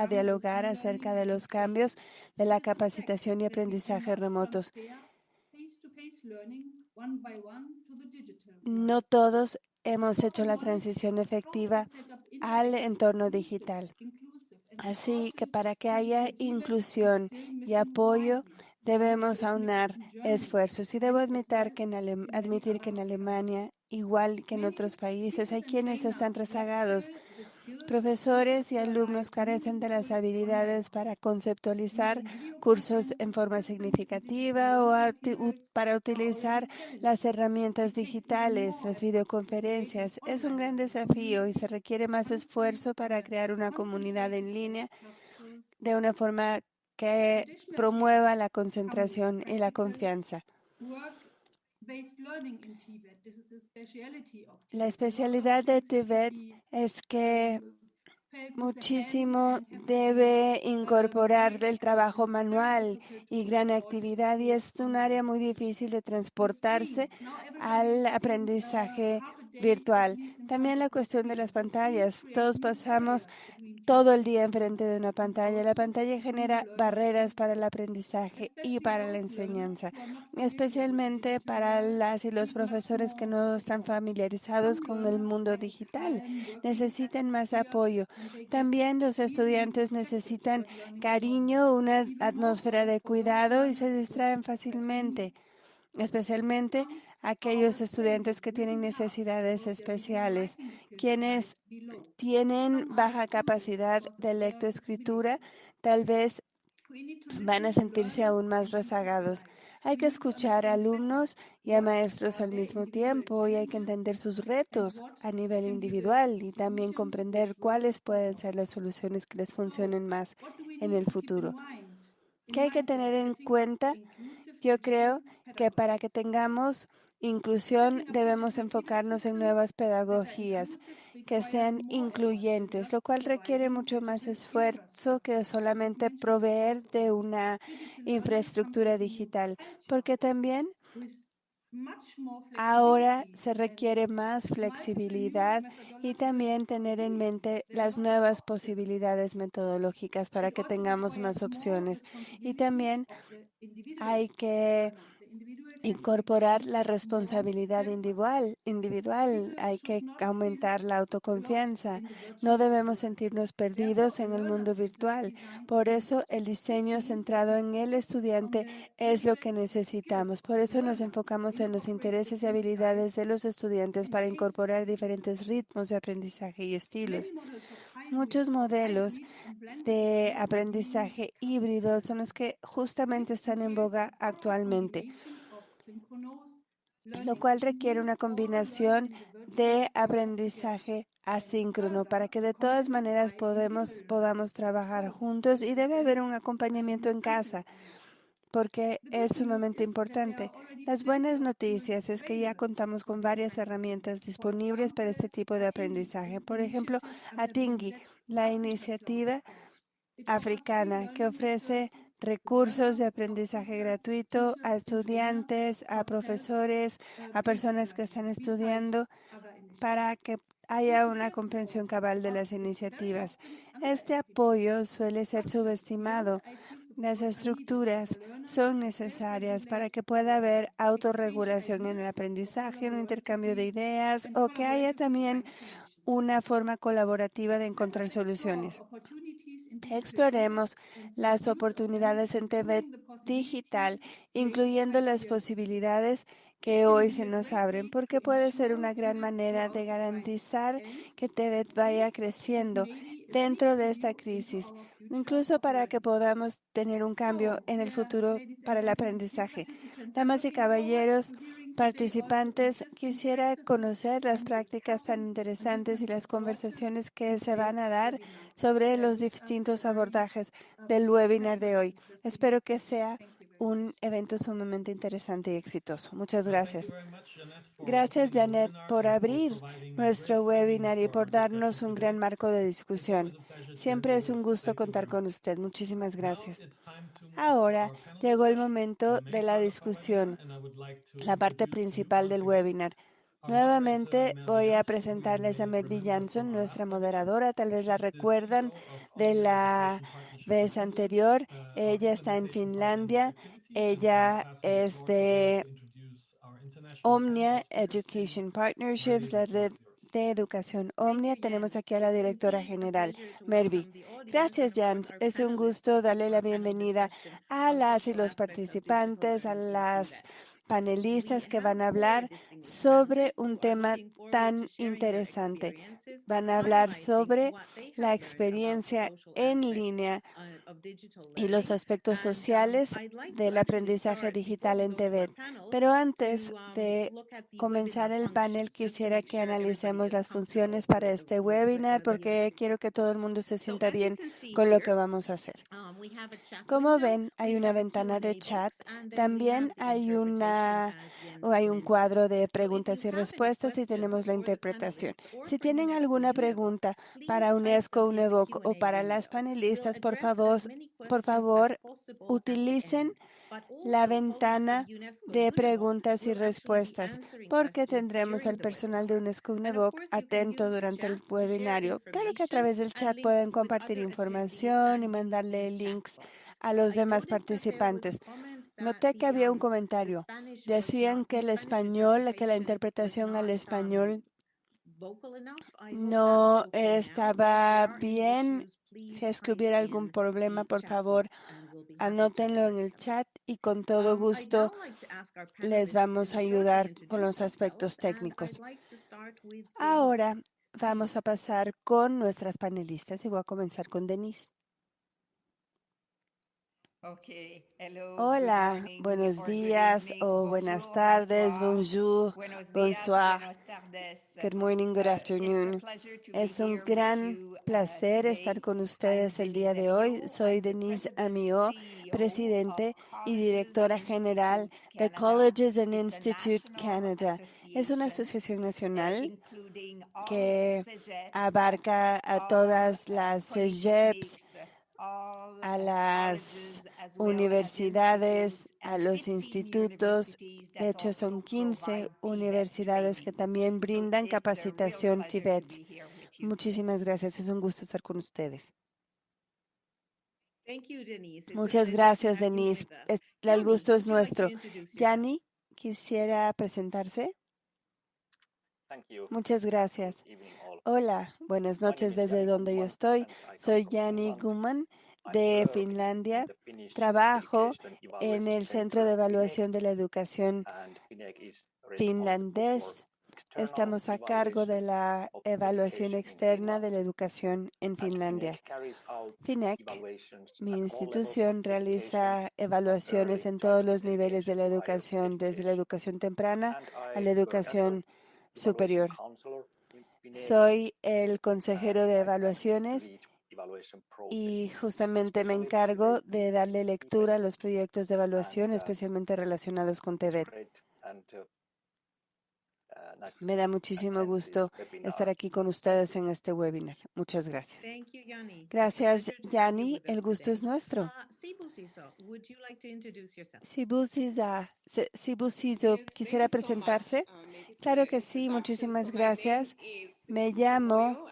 a dialogar acerca de los cambios de la capacitación y aprendizaje remotos. No todos hemos hecho la transición efectiva al entorno digital. Así que para que haya inclusión y apoyo, debemos aunar esfuerzos. Y debo admitir que en Alemania, igual que en otros países, hay quienes están rezagados. Profesores y alumnos carecen de las habilidades para conceptualizar cursos en forma significativa o para utilizar las herramientas digitales, las videoconferencias. Es un gran desafío y se requiere más esfuerzo para crear una comunidad en línea de una forma que promueva la concentración y la confianza. La especialidad de TVET es que muchísimo debe incorporar del trabajo manual y gran actividad, y es un área muy difícil de transportarse al aprendizaje virtual. También la cuestión de las pantallas. Todos pasamos todo el día enfrente de una pantalla. La pantalla genera barreras para el aprendizaje y para la enseñanza, especialmente para las y los profesores que no están familiarizados con el mundo digital. Necesitan más apoyo. También los estudiantes necesitan cariño, una atmósfera de cuidado y se distraen fácilmente, especialmente aquellos estudiantes que tienen necesidades especiales, quienes tienen baja capacidad de lectoescritura, tal vez van a sentirse aún más rezagados. Hay que escuchar a alumnos y a maestros al mismo tiempo y hay que entender sus retos a nivel individual y también comprender cuáles pueden ser las soluciones que les funcionen más en el futuro. ¿Qué hay que tener en cuenta? Yo creo que para que tengamos inclusión debemos enfocarnos en nuevas pedagogías que sean incluyentes, lo cual requiere mucho más esfuerzo que solamente proveer de una infraestructura digital, porque también ahora se requiere más flexibilidad y también tener en mente las nuevas posibilidades metodológicas para que tengamos más opciones. Y también hay que incorporar la responsabilidad individual. Hay que aumentar la autoconfianza. No debemos sentirnos perdidos en el mundo virtual. Por eso el diseño centrado en el estudiante es lo que necesitamos. Por eso nos enfocamos en los intereses y habilidades de los estudiantes para incorporar diferentes ritmos de aprendizaje y estilos. Muchos modelos de aprendizaje híbrido son los que justamente están en boga actualmente, lo cual requiere una combinación de aprendizaje asíncrono para que de todas maneras podamos trabajar juntos, y debe haber un acompañamiento en casa porque es sumamente importante. Las buenas noticias es que ya contamos con varias herramientas disponibles para este tipo de aprendizaje. Por ejemplo, Atingi, la iniciativa africana que ofrece recursos de aprendizaje gratuito a estudiantes, a profesores, a personas que están estudiando para que haya una comprensión cabal de las iniciativas. Este apoyo suele ser subestimado. Las estructuras son necesarias para que pueda haber autorregulación en el aprendizaje, un intercambio de ideas o que haya también una forma colaborativa de encontrar soluciones. Exploremos las oportunidades en TV digital, incluyendo las posibilidades que hoy se nos abren, porque puede ser una gran manera de garantizar que TVET vaya creciendo dentro de esta crisis, incluso para que podamos tener un cambio en el futuro para el aprendizaje. Damas y caballeros, participantes, quisiera conocer las prácticas tan interesantes y las conversaciones que se van a dar sobre los distintos abordajes del webinar de hoy. Espero que sea un evento sumamente interesante y exitoso. Muchas gracias. Gracias, Janet, por abrir nuestro webinar y por darnos un gran marco de discusión. Siempre es un gusto contar con usted. Muchísimas gracias. Ahora llegó el momento de la discusión, la parte principal del webinar. Nuevamente voy a presentarles a Melvi Jansson, nuestra moderadora. Tal vez la recuerdan de la vez anterior. Ella está en Finlandia. Ella es de Omnia Education Partnerships, la red de educación Omnia. Tenemos aquí a la directora general, Mervi. Gracias, Jans. Es un gusto darle la bienvenida a las y los participantes, a las panelistas que van a hablar sobre un tema tan interesante. Van a hablar sobre la experiencia en línea y los aspectos sociales del aprendizaje digital en TVET. Pero antes de comenzar el panel, quisiera que analicemos las funciones para este webinar porque quiero que todo el mundo se sienta bien con lo que vamos a hacer. Como ven, hay una ventana de chat. También hay un cuadro de preguntas y respuestas y tenemos la interpretación. Si tienen alguna pregunta para UNESCO, UNEVOC o para las panelistas, por favor, utilicen la ventana de preguntas y respuestas, porque tendremos al personal de UNESCO UNEVOC atento durante el webinario. Claro que a través del chat pueden compartir información y mandarle links a los demás participantes. Noté que había un comentario. Decían que la interpretación al español no estaba bien. Si es que hubiera algún problema, por favor, anótenlo en el chat y con todo gusto les vamos a ayudar con los aspectos técnicos. Ahora vamos a pasar con nuestras panelistas y voy a comenzar con Denise. Hola, buenos días o buenas tardes, bonjour, bonsoir, good morning, good afternoon. Es un gran placer estar con ustedes el día de hoy. Soy Denise Amiot, presidente y directora general de Colleges and Institute Canada. Es una asociación nacional que abarca a todas las CEGEPs, a las universidades, a los institutos. De hecho, son 15 universidades que también brindan capacitación TVET. Muchísimas gracias. Es un gusto estar con ustedes. Muchas gracias, Denise. El gusto es nuestro. Yanni, ¿quisiera presentarse? Muchas gracias. Hola, buenas noches desde donde yo estoy. Soy Yanni Guman de Finlandia. Trabajo en el Centro de Evaluación de la Educación finlandés. Estamos a cargo de la evaluación externa de la educación en Finlandia. FINEC, mi institución, realiza evaluaciones en todos los niveles de la educación, desde la educación temprana a la educación superior. Soy el consejero de evaluaciones y justamente me encargo de darle lectura a los proyectos de evaluación, especialmente relacionados con TVET. Me da muchísimo gusto estar aquí con ustedes en este webinar. Muchas gracias. Gracias, Yanni. El gusto es nuestro. Sibu Siso, ¿quisiera presentarse? Claro que sí, muchísimas gracias. Me llamo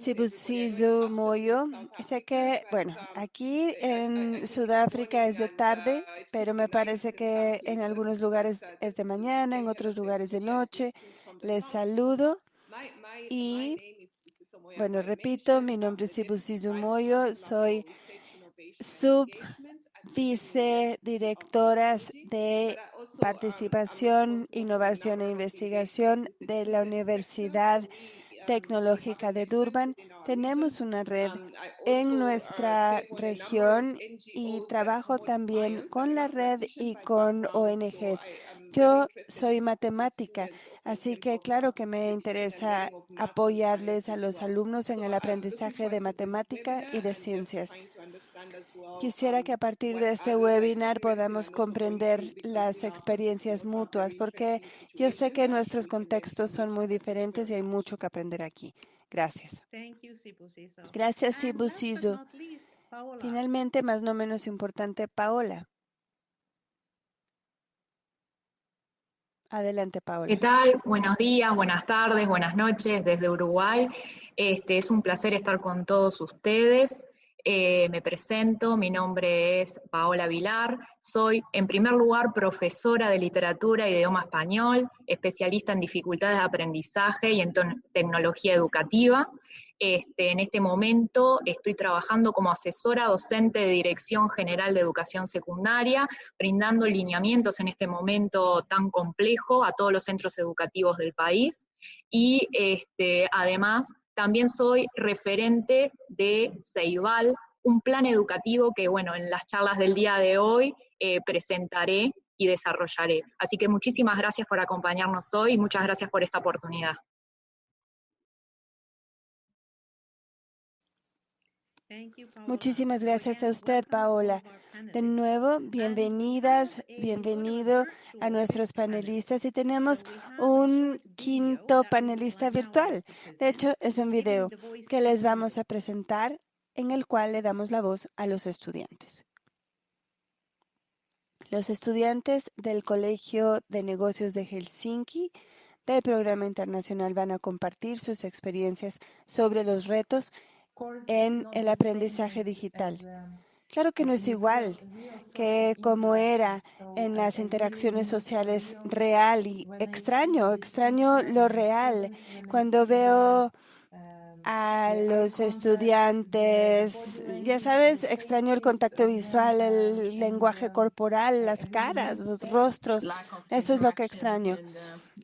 Sibu Siso Moyo. Sé que, bueno, aquí en Sudáfrica es de tarde, pero me parece que en algunos lugares es de mañana, en otros lugares de noche. Les saludo y, bueno, repito, mi nombre es Sibu Siso Moyo. Soy vicedirectoras de participación, innovación e investigación de la Universidad Tecnológica de Durban. Tenemos una red en nuestra región y trabajo también con la red y con ONGs. Yo soy matemática, así que claro que me interesa apoyarles a los alumnos en el aprendizaje de matemática y de ciencias. Quisiera que a partir de este webinar podamos comprender las experiencias mutuas, porque yo sé que nuestros contextos son muy diferentes y hay mucho que aprender aquí. Gracias. Gracias, Sibu Siso. Finalmente, más no menos importante, Paola. Adelante, Paola. ¿Qué tal? Buenos días, buenas tardes, buenas noches desde Uruguay. Es un placer estar con todos ustedes. Me presento, mi nombre es Paola Vilar, soy en primer lugar profesora de literatura y de idioma español, especialista en dificultades de aprendizaje y en tecnología educativa. En este momento estoy trabajando como asesora docente de Dirección General de Educación Secundaria, brindando lineamientos en este momento tan complejo a todos los centros educativos del país. Y además también soy referente de Ceibal, un plan educativo que, bueno, en las charlas del día de hoy presentaré y desarrollaré. Así que muchísimas gracias por acompañarnos hoy y muchas gracias por esta oportunidad. Muchísimas gracias a usted, Paola. De nuevo, bienvenidas, bienvenido a nuestros panelistas. Y tenemos un quinto panelista virtual. De hecho, es un video que les vamos a presentar en el cual le damos la voz a los estudiantes. Los estudiantes del Colegio de Negocios de Helsinki del Programa Internacional van a compartir sus experiencias sobre los retos en el aprendizaje digital. Claro que no es igual que como era en las interacciones sociales real y extraño lo real. Cuando veo a los estudiantes, ya sabes, extraño el contacto visual, el lenguaje corporal, las caras, los rostros. Eso es lo que extraño.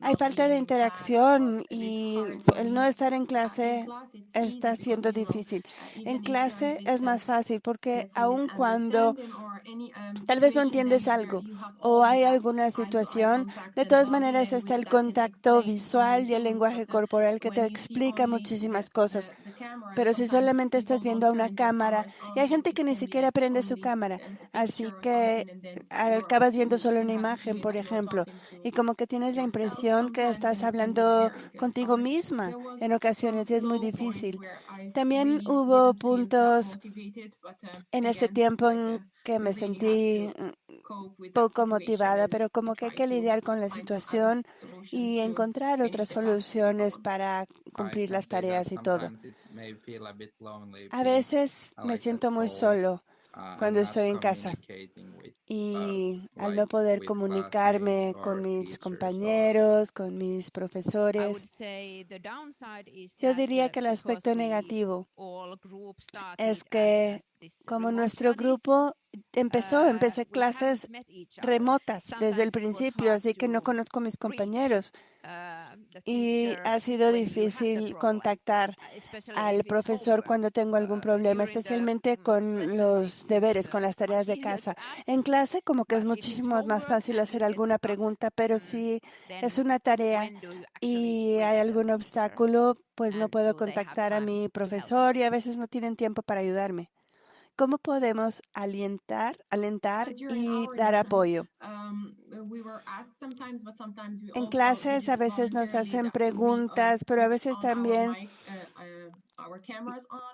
Hay falta de interacción y el no estar en clase está siendo difícil. En clase es más fácil porque aun cuando tal vez no entiendes algo o hay alguna situación, de todas maneras está el contacto visual y el lenguaje corporal que te explica muchísimas cosas. Pero si solamente estás viendo a una cámara, y hay gente que ni siquiera prende su cámara, así que acabas viendo solo una imagen, por ejemplo, y como que tienes la impresión que estás hablando contigo misma en ocasiones y es muy difícil. También hubo puntos en ese tiempo en que me sentí poco motivada, pero como que hay que lidiar con la situación y encontrar otras soluciones para cumplir las tareas y todo. A veces me siento muy solo cuando estoy en casa y al no poder comunicarme con mis compañeros, con mis profesores, yo diría que el aspecto negativo es que como nuestro grupo empecé clases remotas desde el principio, así que no conozco a mis compañeros y ha sido difícil contactar al profesor cuando tengo algún problema, especialmente con los deberes, con las tareas de casa. En clase como que es muchísimo más fácil hacer alguna pregunta, pero si es una tarea y hay algún obstáculo, pues no puedo contactar a mi profesor y a veces no tienen tiempo para ayudarme. ¿Cómo podemos alentar y dar apoyo? En clases a veces nos hacen preguntas, pero a veces también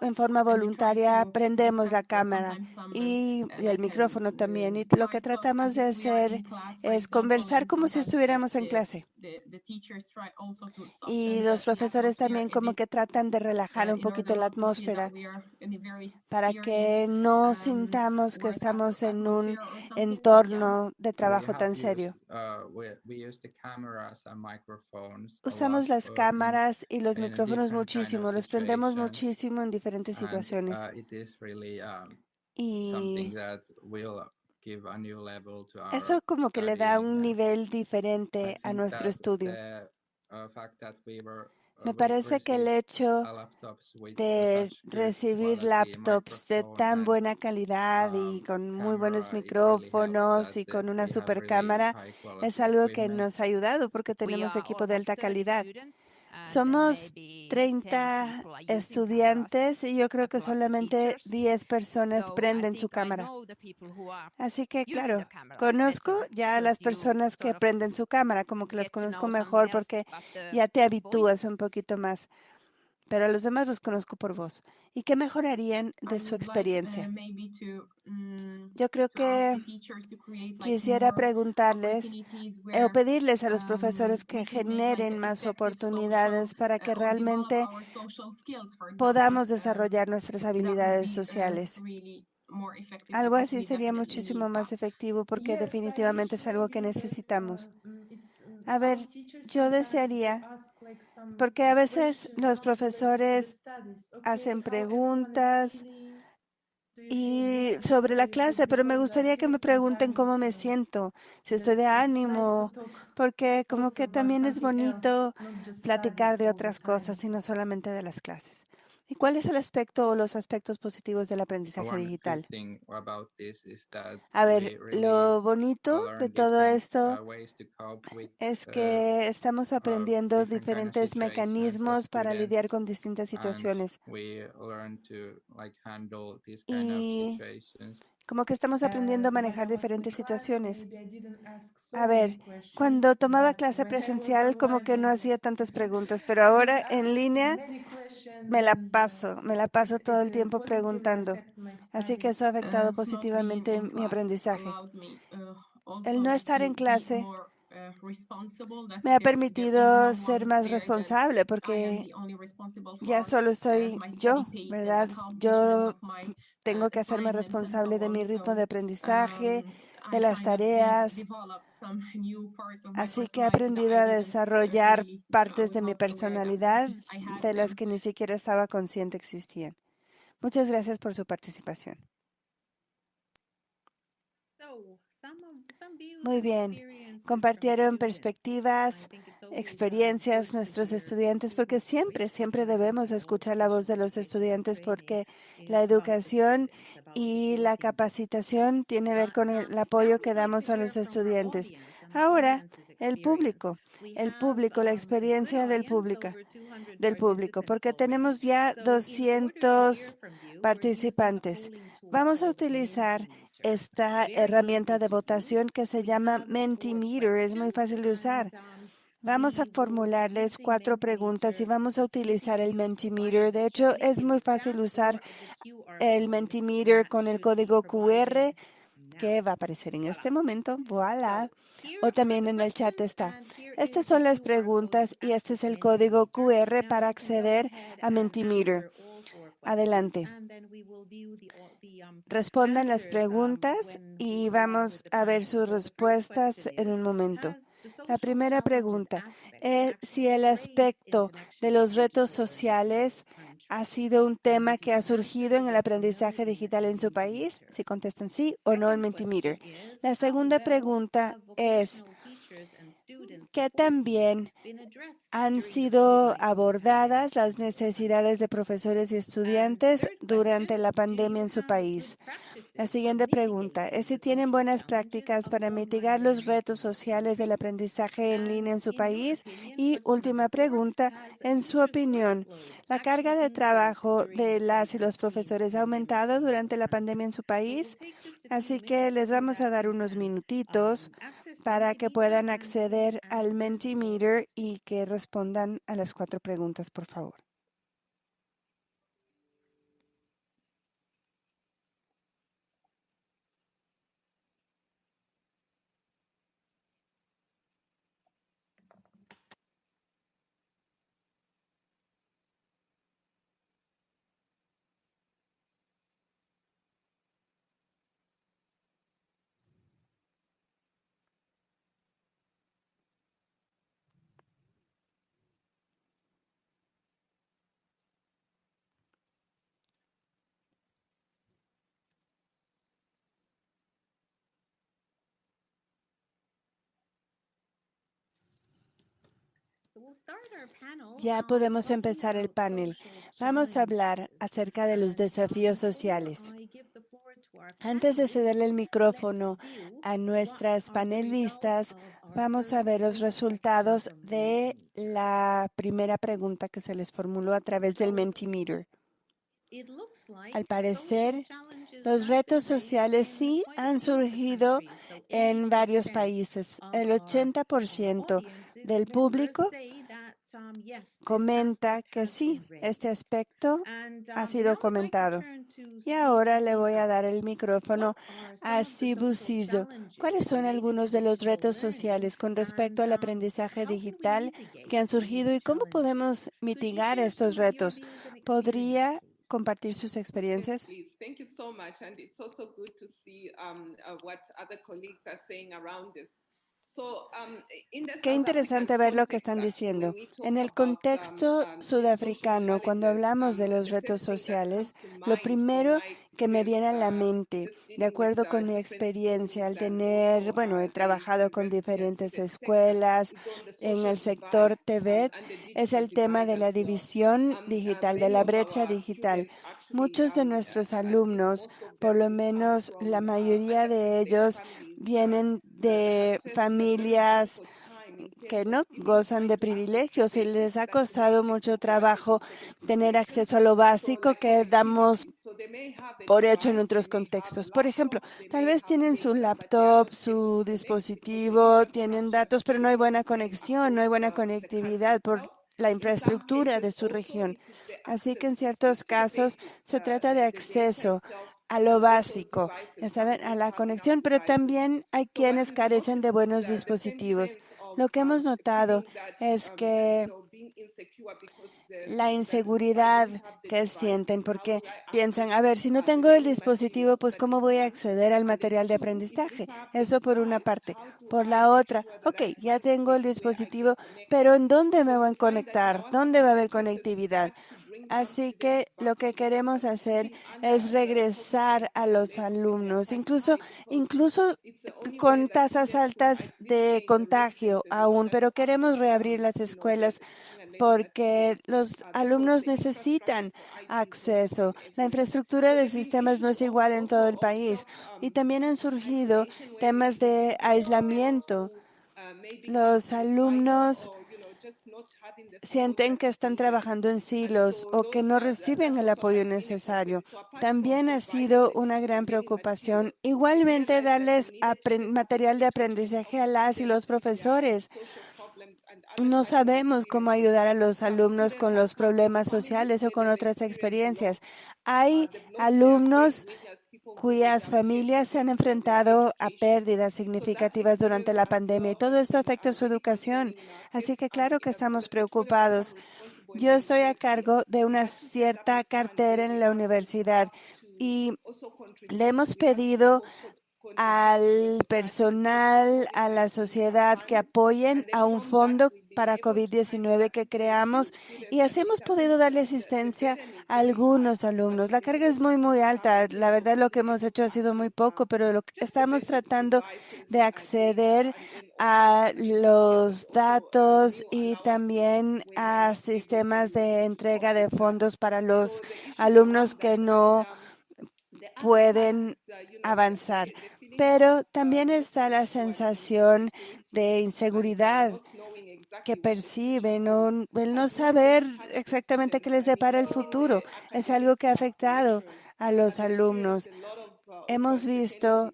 en forma voluntaria prendemos la cámara y el micrófono también. Y lo que tratamos de hacer es conversar como si estuviéramos en clase. Y los profesores también como que tratan de relajar un poquito la atmósfera para que no sintamos que estamos en un entorno de trabajo tan serio. Usamos las cámaras y los micrófonos muchísimo, los prendemos muchísimo en diferentes situaciones. Y eso como que le da un nivel diferente a nuestro estudio. Me parece que el hecho de recibir laptops de tan buena calidad y con muy buenos micrófonos y con una super cámara es algo que nos ha ayudado porque tenemos equipo de alta calidad. Somos 30 estudiantes y yo creo que solamente 10 personas prenden su cámara. Así que, claro, conozco ya a las personas que prenden su cámara, como que las conozco mejor porque ya te habitúas un poquito más. pero a los demás los conozco por voz. ¿Y qué mejorarían de su experiencia? Yo creo que quisiera preguntarles o pedirles a los profesores que generen más oportunidades para que realmente podamos desarrollar nuestras habilidades sociales. Algo así sería muchísimo más efectivo porque definitivamente es algo que necesitamos. A ver, yo desearía, porque a veces los profesores hacen preguntas y sobre la clase, pero me gustaría que me pregunten cómo me siento, si estoy de ánimo, porque como que también es bonito platicar de otras cosas y no solamente de las clases. ¿Y cuál es el aspecto o los aspectos positivos del aprendizaje digital? A ver, lo bonito de todo esto es que estamos aprendiendo diferentes mecanismos para lidiar con distintas situaciones. Y como que estamos aprendiendo a manejar diferentes situaciones. A ver, cuando tomaba clase presencial como que no hacía tantas preguntas, pero ahora en línea me la paso todo el tiempo preguntando. Así que eso ha afectado positivamente mi aprendizaje. El no estar en clase me ha permitido ser más responsable porque ya solo soy yo, ¿verdad? Yo tengo que hacerme responsable de mi ritmo de aprendizaje, de las tareas. Así que he aprendido a desarrollar partes de mi personalidad de las que ni siquiera estaba consciente existían. Muchas gracias por su participación. Muy bien. Compartieron perspectivas, experiencias nuestros estudiantes, porque siempre debemos escuchar la voz de los estudiantes, porque la educación y la capacitación tiene que ver con el apoyo que damos a los estudiantes. Ahora, el público, la experiencia del público, porque tenemos ya 200 participantes. Vamos a utilizar esta herramienta de votación que se llama Mentimeter. Es muy fácil de usar. Vamos a formularles 4 preguntas y vamos a utilizar el Mentimeter. De hecho, es muy fácil usar el Mentimeter con el código QR que va a aparecer en este momento. Voilà. O también en el chat está. Estas son las preguntas y este es el código QR para acceder a Mentimeter. Adelante. Respondan las preguntas y vamos a ver sus respuestas en un momento. La primera pregunta es si el aspecto de los retos sociales ha sido un tema que ha surgido en el aprendizaje digital en su país. Si contestan sí o no en Mentimeter. La segunda pregunta es ¿qué también han sido abordadas las necesidades de profesores y estudiantes durante la pandemia en su país? La siguiente pregunta es si tienen buenas prácticas para mitigar los retos sociales del aprendizaje en línea en su país. Y última pregunta, en su opinión, ¿la carga de trabajo de las y los profesores ha aumentado durante la pandemia en su país? Así que les vamos a dar unos minutitos para que puedan acceder al Mentimeter y que respondan a las 4 preguntas, por favor. Ya podemos empezar el panel. Vamos a hablar acerca de los desafíos sociales. Antes de cederle el micrófono a nuestras panelistas, vamos a ver los resultados de la primera pregunta que se les formuló a través del Mentimeter. Al parecer, los retos sociales sí han surgido en varios países. El 80% del público comenta que sí, este aspecto ha sido comentado. Y ahora le voy a dar el micrófono a Sibu Siso. ¿Cuáles son algunos de los retos sociales con respecto al aprendizaje digital que han surgido y cómo podemos mitigar estos retos? ¿Podría compartir sus experiencias? Please. Thank you so much. And it's also good to see what other colleagues are saying around this. Qué interesante ver lo que están diciendo. En el contexto sudafricano, cuando hablamos de los retos sociales, lo primero que me viene a la mente, de acuerdo con mi experiencia, al tener, he trabajado con diferentes escuelas en el sector TVET, es el tema de la división digital, de la brecha digital. Muchos de nuestros alumnos, por lo menos la mayoría de ellos, vienen de familias que no gozan de privilegios y les ha costado mucho trabajo tener acceso a lo básico que damos por hecho en otros contextos. Por ejemplo, tal vez tienen su laptop, su dispositivo, tienen datos, pero no hay buena conexión, no hay buena conectividad por la infraestructura de su región. Así que en ciertos casos se trata de acceso a lo básico, a la conexión, pero también hay quienes carecen de buenos dispositivos. Lo que hemos notado es que la inseguridad que sienten, porque piensan, a ver, si no tengo el dispositivo, pues ¿cómo voy a acceder al material de aprendizaje? Eso por una parte. Por la otra, ya tengo el dispositivo, pero ¿en dónde me voy a conectar? ¿Dónde va a haber conectividad? Así que lo que queremos hacer es regresar a los alumnos, incluso con tasas altas de contagio aún, pero queremos reabrir las escuelas porque los alumnos necesitan acceso. La infraestructura de sistemas no es igual en todo el país y también han surgido temas de aislamiento. Los alumnos sienten que están trabajando en silos o que no reciben el apoyo necesario. También ha sido una gran preocupación. Igualmente, darles material de aprendizaje a las y los profesores. No sabemos cómo ayudar a los alumnos con los problemas sociales o con otras experiencias. Hay alumnos cuyas familias se han enfrentado a pérdidas significativas durante la pandemia y todo esto afecta su educación. Así que claro que estamos preocupados. Yo estoy a cargo de una cierta cartera en la universidad y le hemos pedido al personal, a la sociedad que apoyen a un fondo para COVID-19 que creamos y así hemos podido darle asistencia a algunos alumnos. La carga es muy alta. La verdad lo que hemos hecho ha sido muy poco, pero lo que estamos tratando de acceder a los datos y también a sistemas de entrega de fondos para los alumnos que no pueden avanzar. Pero también está la sensación de inseguridad que perciben, el no saber exactamente qué les depara el futuro. Es algo que ha afectado a los alumnos. Hemos visto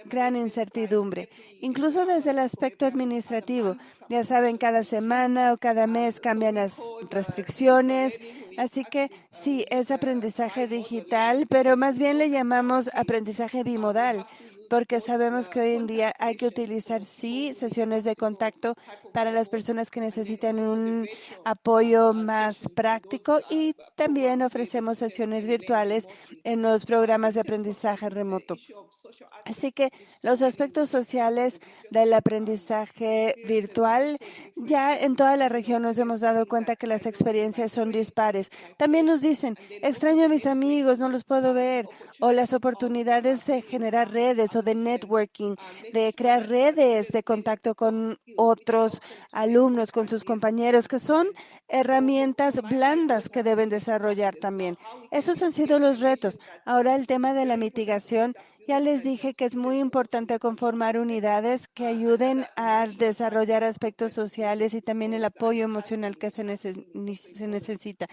gran incertidumbre, incluso desde el aspecto administrativo. Ya saben, cada semana o cada mes cambian las restricciones, así que sí, es aprendizaje digital, pero más bien le llamamos aprendizaje bimodal, porque sabemos que hoy en día hay que utilizar, sí, sesiones de contacto para las personas que necesitan un apoyo más práctico y también ofrecemos sesiones virtuales en los programas de aprendizaje remoto. Así que los aspectos sociales del aprendizaje virtual, ya en toda la región nos hemos dado cuenta que las experiencias son dispares. También nos dicen, extraño a mis amigos, no los puedo ver, o las oportunidades de generar redes o de networking, de crear redes de contacto con otros alumnos, con sus compañeros, que son herramientas blandas que deben desarrollar también. Esos han sido los retos. Ahora el tema de la mitigación, ya les dije que es muy importante conformar unidades que ayuden a desarrollar aspectos sociales y también el apoyo emocional que se necesita.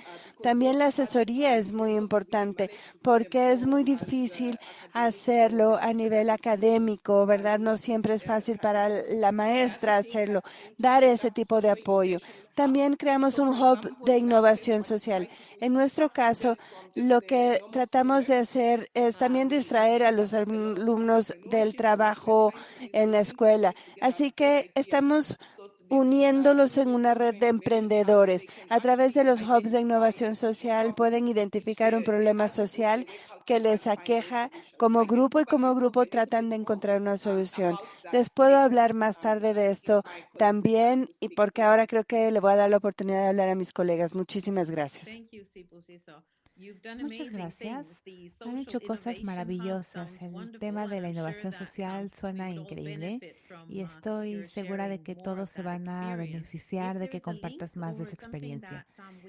También la asesoría es muy importante porque es muy difícil hacerlo a nivel académico, ¿verdad? No siempre es fácil para la maestra hacerlo, dar ese tipo de apoyo. También creamos un hub de innovación social. En nuestro caso, lo que tratamos de hacer es también distraer a los alumnos del trabajo en la escuela. Así que estamos uniéndolos en una red de emprendedores. A través de los hubs de innovación social pueden identificar un problema social que les aqueja como grupo y como grupo tratan de encontrar una solución. Les puedo hablar más tarde de esto también y porque ahora creo que le voy a dar la oportunidad de hablar a mis colegas. Muchísimas gracias. Muchas gracias. Han hecho cosas maravillosas. El tema de la innovación social suena increíble y estoy segura de que todos se van a beneficiar de que compartas más de esa experiencia.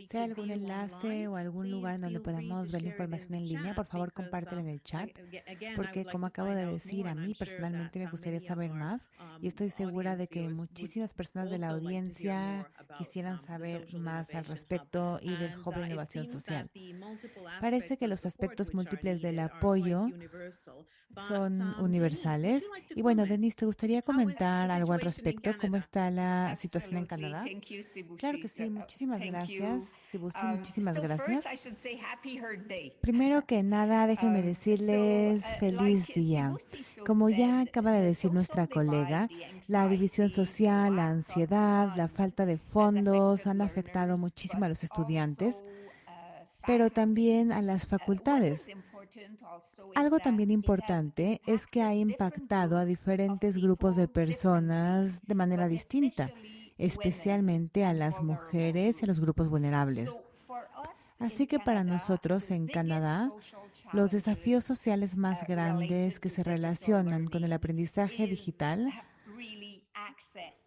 Si hay algún enlace o algún lugar en donde podamos ver la información en línea, por favor compártelo en el chat, porque como acabo de decir, a mí personalmente me gustaría saber más y estoy segura de que muchísimas personas de la audiencia quisieran saber más al respecto y del hub de innovación social. Parece que los aspectos múltiples del apoyo son universales. Y bueno, Denise, ¿te gustaría comentar algo al respecto? ¿Cómo está la situación en Canadá? Claro que sí, muchísimas gracias, Sibusi, muchísimas gracias. Primero que nada, déjenme decirles feliz día. Como ya acaba de decir nuestra colega, la división social, la ansiedad, la falta de fondos han afectado muchísimo a los estudiantes, pero también a las facultades. Algo también importante es que ha impactado a diferentes grupos de personas de manera distinta, especialmente a las mujeres y a los grupos vulnerables. Así que para nosotros en Canadá, los desafíos sociales más grandes que se relacionan con el aprendizaje digital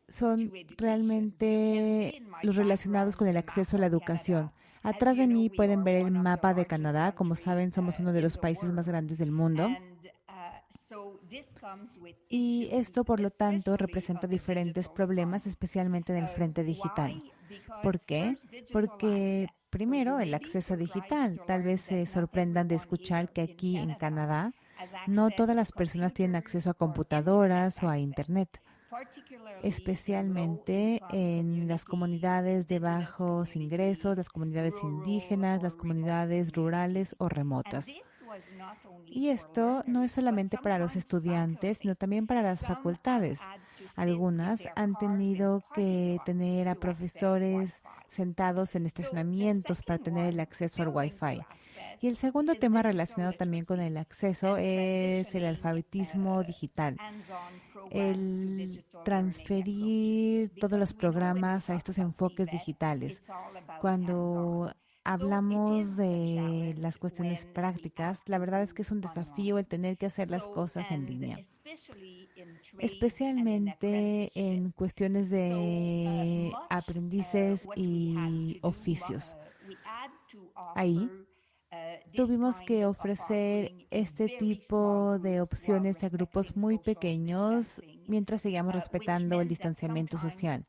son realmente los relacionados con el acceso a la educación. Atrás de mí pueden ver el mapa de Canadá. Como saben, somos uno de los países más grandes del mundo. Y esto, por lo tanto, representa diferentes problemas, especialmente en el frente digital. ¿Por qué? Porque, primero, el acceso digital. Tal vez se sorprendan de escuchar que aquí en Canadá no todas las personas tienen acceso a computadoras o a Internet, especialmente en las comunidades de bajos ingresos, las comunidades indígenas, las comunidades rurales o remotas. Y esto no es solamente para los estudiantes, sino también para las facultades. Algunas han tenido que tener a profesores sentados en estacionamientos para tener el acceso al Wi-Fi. Y el segundo tema relacionado también con el acceso es el alfabetismo digital. El transferir todos los programas a estos enfoques digitales. Cuando hablamos de las cuestiones prácticas, la verdad es que es un desafío el tener que hacer las cosas en línea, especialmente en cuestiones de aprendices y oficios. Ahí tuvimos que ofrecer este tipo de opciones a grupos muy pequeños mientras seguíamos respetando el distanciamiento social.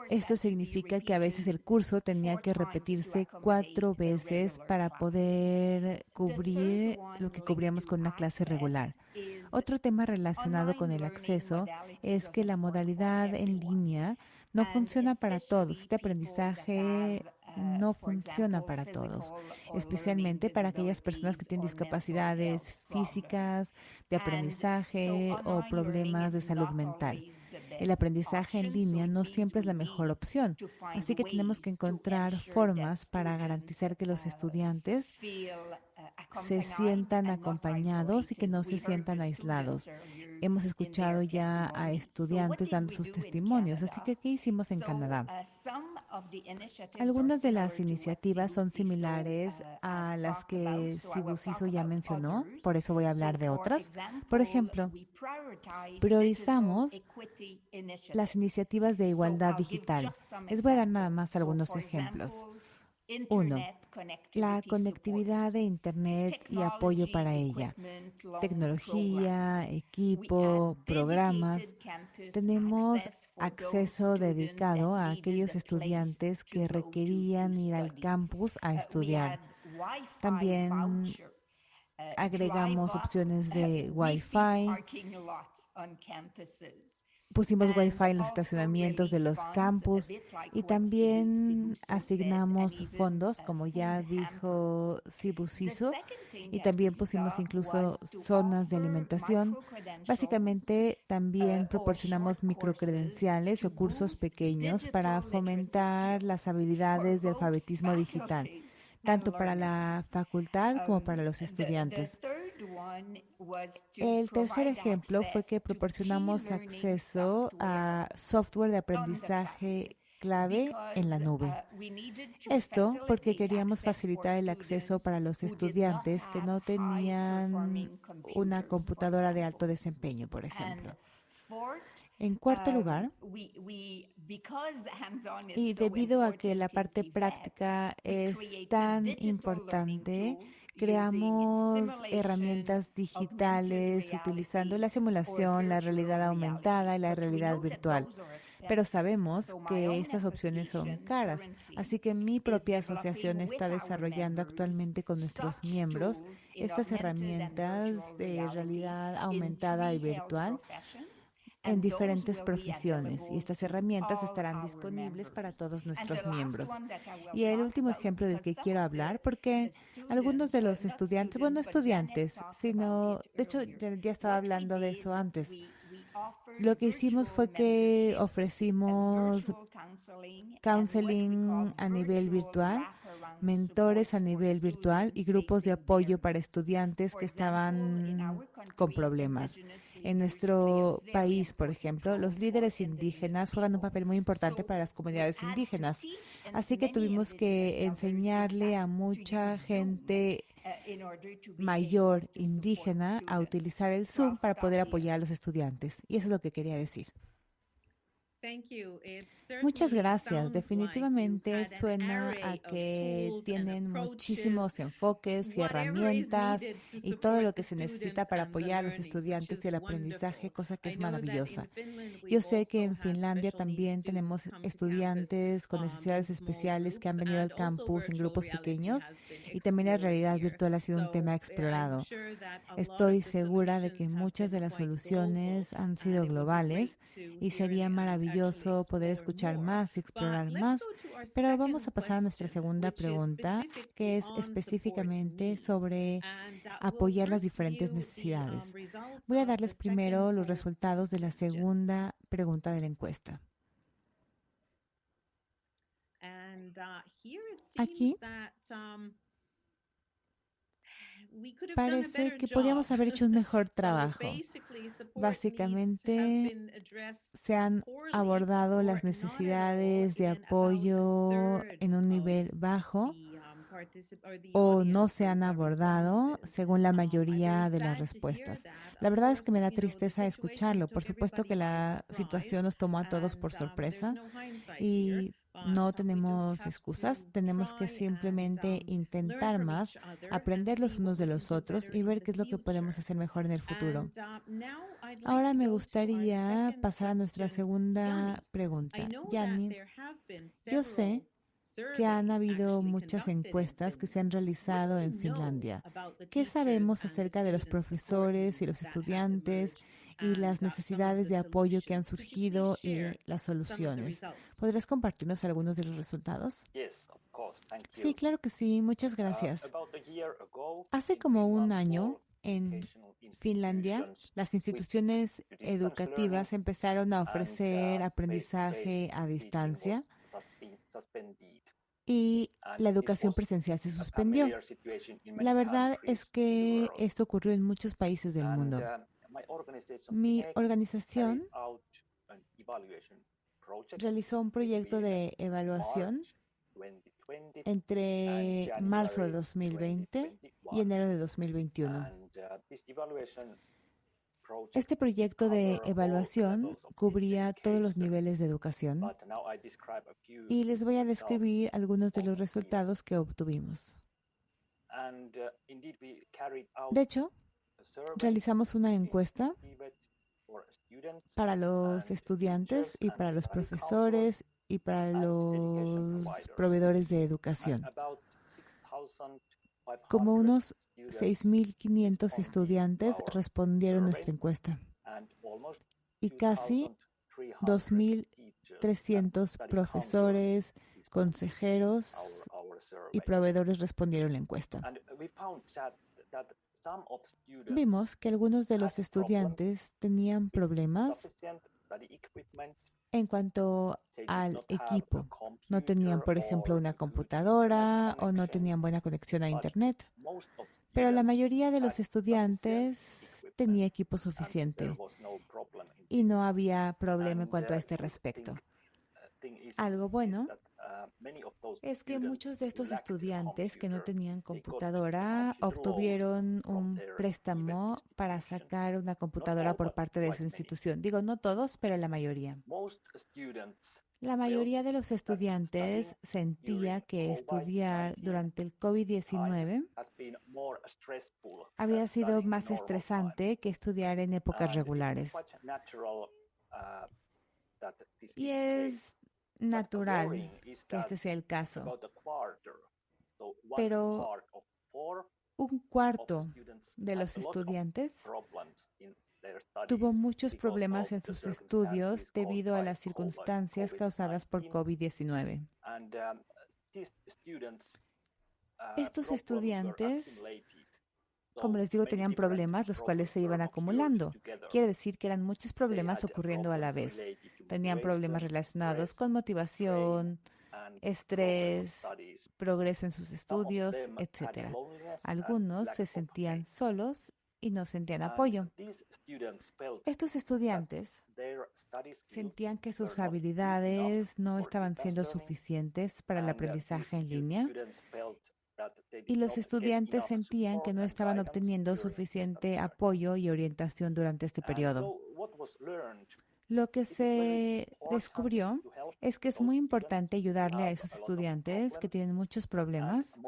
Esto significa que a veces el curso tenía que repetirse 4 veces para poder cubrir lo que cubríamos con una clase regular. Otro tema relacionado con el acceso es que la modalidad en línea no funciona para todos. Este aprendizaje no funciona para todos, especialmente para aquellas personas que tienen discapacidades físicas, de aprendizaje o problemas de salud mental. El aprendizaje en línea no siempre es la mejor opción, así que tenemos que encontrar formas para garantizar que los estudiantes se sientan acompañados y que no se sientan aislados. Hemos escuchado ya a estudiantes dando sus testimonios, así que ¿qué hicimos en Canadá? Algunas de las iniciativas son similares a las que Sibusiso ya mencionó, por eso voy a hablar de otras. Por ejemplo, priorizamos las iniciativas de igualdad digital. Les voy a dar nada más algunos ejemplos. 1. La conectividad de Internet y apoyo para ella. Tecnología, equipo, programas. Tenemos acceso dedicado a aquellos estudiantes que requerían ir al campus a estudiar. También agregamos opciones de Wi-Fi. pusimos Wi-Fi en los estacionamientos de los campus y también asignamos fondos, como ya dijo Sibu Siso, y también pusimos incluso zonas de alimentación. Básicamente también proporcionamos microcredenciales o cursos pequeños para fomentar las habilidades de alfabetismo digital, tanto para la facultad como para los estudiantes. El tercer ejemplo fue que proporcionamos acceso a software de aprendizaje clave en la nube. Esto porque queríamos facilitar el acceso para los estudiantes que no tenían una computadora de alto desempeño, por ejemplo. En cuarto lugar, y debido a que la parte práctica es tan importante, creamos herramientas digitales utilizando la simulación, la realidad aumentada y la realidad virtual. Pero sabemos que estas opciones son caras, así que mi propia asociación está desarrollando actualmente con nuestros miembros estas herramientas de realidad aumentada y virtual en diferentes profesiones, y estas herramientas estarán disponibles para todos nuestros miembros. Y el último ejemplo del que quiero hablar, porque algunos de los estudiantes, bueno, no estudiantes, sino, de hecho, ya estaba hablando de eso antes. Lo que hicimos fue que ofrecimos counseling a nivel virtual, mentores a nivel virtual y grupos de apoyo para estudiantes que estaban con problemas. En nuestro país, por ejemplo, los líderes indígenas juegan un papel muy importante para las comunidades indígenas. Así que tuvimos que enseñarle a mucha gente mayor indígena a utilizar el Zoom para poder apoyar a los estudiantes. Y eso es lo que quería decir. Muchas gracias. Definitivamente suena a que tienen muchísimos enfoques y herramientas y todo lo que se necesita para apoyar a los estudiantes y el aprendizaje, cosa que es maravillosa. Yo sé que en Finlandia también tenemos estudiantes con necesidades especiales que han venido al campus en grupos pequeños y también la realidad virtual ha sido un tema explorado. Estoy segura de que muchas de las soluciones han sido globales y sería maravilloso poder escuchar más y explorar más, pero vamos a pasar a nuestra segunda pregunta, que es específicamente sobre apoyar las diferentes necesidades. Voy a darles primero los resultados de la segunda pregunta de la encuesta. Aquí parece que podíamos haber hecho un mejor trabajo. Básicamente, se han abordado las necesidades de apoyo en un nivel bajo o no se han abordado según la mayoría de las respuestas. La verdad es que me da tristeza escucharlo. Por supuesto que la situación nos tomó a todos por sorpresa y no tenemos excusas, tenemos que simplemente intentar más, aprender los unos de los otros y ver qué es lo que podemos hacer mejor en el futuro. Ahora me gustaría pasar a nuestra segunda pregunta. Yanni, yo sé que han habido muchas encuestas que se han realizado en Finlandia. ¿Qué sabemos acerca de los profesores y los estudiantes y las necesidades de apoyo que han surgido y las soluciones? ¿Podrías compartirnos algunos de los resultados? Sí, claro que sí. Muchas gracias. Hace como un año, en Finlandia, las instituciones educativas empezaron a ofrecer aprendizaje a distancia y la educación presencial se suspendió. La verdad es que esto ocurrió en muchos países del mundo. Mi organización realizó un proyecto de evaluación entre marzo de 2020 y enero de 2021. Este proyecto de evaluación cubría todos los niveles de educación y les voy a describir algunos de los resultados que obtuvimos. De hecho, realizamos una encuesta para los estudiantes y para los profesores y para los proveedores de educación. Como unos 6.500 estudiantes respondieron nuestra encuesta y casi 2.300 profesores, consejeros y proveedores respondieron la encuesta. Vimos que algunos de los estudiantes tenían problemas en cuanto al equipo. No tenían, por ejemplo, una computadora o no tenían buena conexión a Internet. Pero la mayoría de los estudiantes tenía equipo suficiente y no había problema en cuanto a este respecto. Algo bueno es que muchos de estos estudiantes que no tenían computadora obtuvieron un préstamo para sacar una computadora por parte de su institución. Digo, no todos, pero la mayoría. La mayoría de los estudiantes sentía que estudiar durante el COVID-19 había sido más estresante que estudiar en épocas regulares. Y es natural que este sea el caso. Pero un cuarto de los estudiantes tuvo muchos problemas en sus estudios debido a las circunstancias causadas por COVID-19. Estos estudiantes, como les digo, tenían problemas, los cuales se iban acumulando. Quiere decir que eran muchos problemas ocurriendo a la vez. Tenían problemas relacionados con motivación, estrés, progreso en sus estudios, etc. Algunos se sentían solos y no sentían apoyo. Estos estudiantes sentían que sus habilidades no estaban siendo suficientes para el aprendizaje en línea y los estudiantes sentían que no estaban obteniendo suficiente apoyo y orientación durante este periodo. Lo que se descubrió es que es muy importante ayudarle a esos estudiantes que tienen muchos problemas.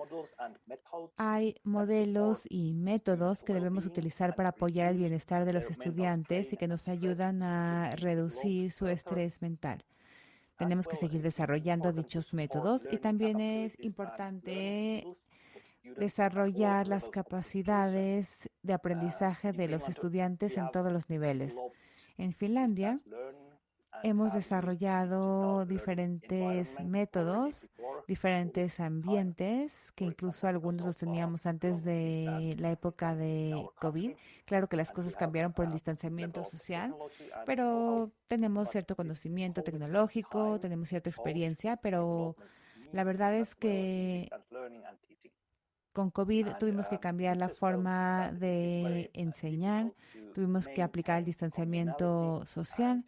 Hay modelos y métodos que debemos utilizar para apoyar el bienestar de los estudiantes y que nos ayudan a reducir su estrés mental. Tenemos que seguir desarrollando dichos métodos y también es importante desarrollar las capacidades de aprendizaje de los estudiantes en todos los niveles. En Finlandia hemos desarrollado diferentes métodos, diferentes ambientes, que incluso algunos los teníamos antes de la época de COVID. Claro que las cosas cambiaron por el distanciamiento social, pero tenemos cierto conocimiento tecnológico, tenemos cierta experiencia, pero la verdad es que con COVID tuvimos que cambiar la forma de enseñar, tuvimos que aplicar el distanciamiento social.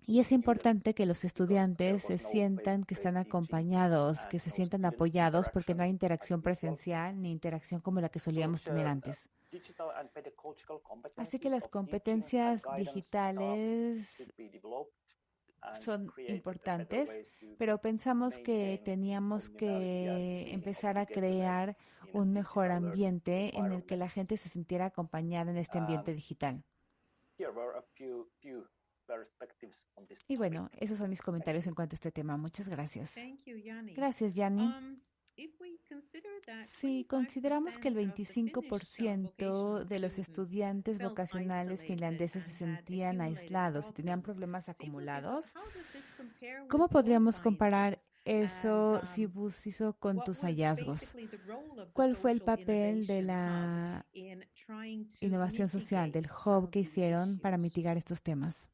Y es importante que los estudiantes se sientan que están acompañados, que se sientan apoyados, porque no hay interacción presencial ni interacción como la que solíamos tener antes. Así que las competencias digitales son importantes, pero pensamos que teníamos que empezar a crear un mejor ambiente en el que la gente se sintiera acompañada en este ambiente digital. Y bueno, esos son mis comentarios en cuanto a este tema. Muchas gracias. Gracias, Yanni. Si consideramos que el 25% de los estudiantes vocacionales finlandeses se sentían aislados y tenían problemas acumulados, ¿cómo podríamos comparar eso con tus hallazgos? ¿Cuál fue el papel de la innovación social, del hub que hicieron para mitigar estos temas?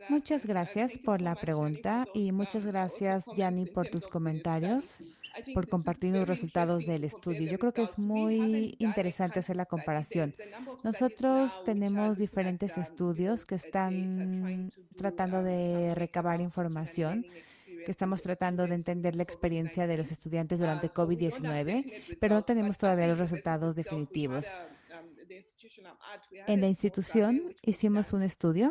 Muchas gracias por la pregunta y muchas gracias, Yanni, por tus comentarios, por compartir los resultados del estudio. Yo creo que es muy interesante hacer la comparación. Nosotros tenemos diferentes estudios que están tratando de recabar información, que estamos tratando de entender la experiencia de los estudiantes durante COVID-19, pero no tenemos todavía los resultados definitivos. En la institución hicimos un estudio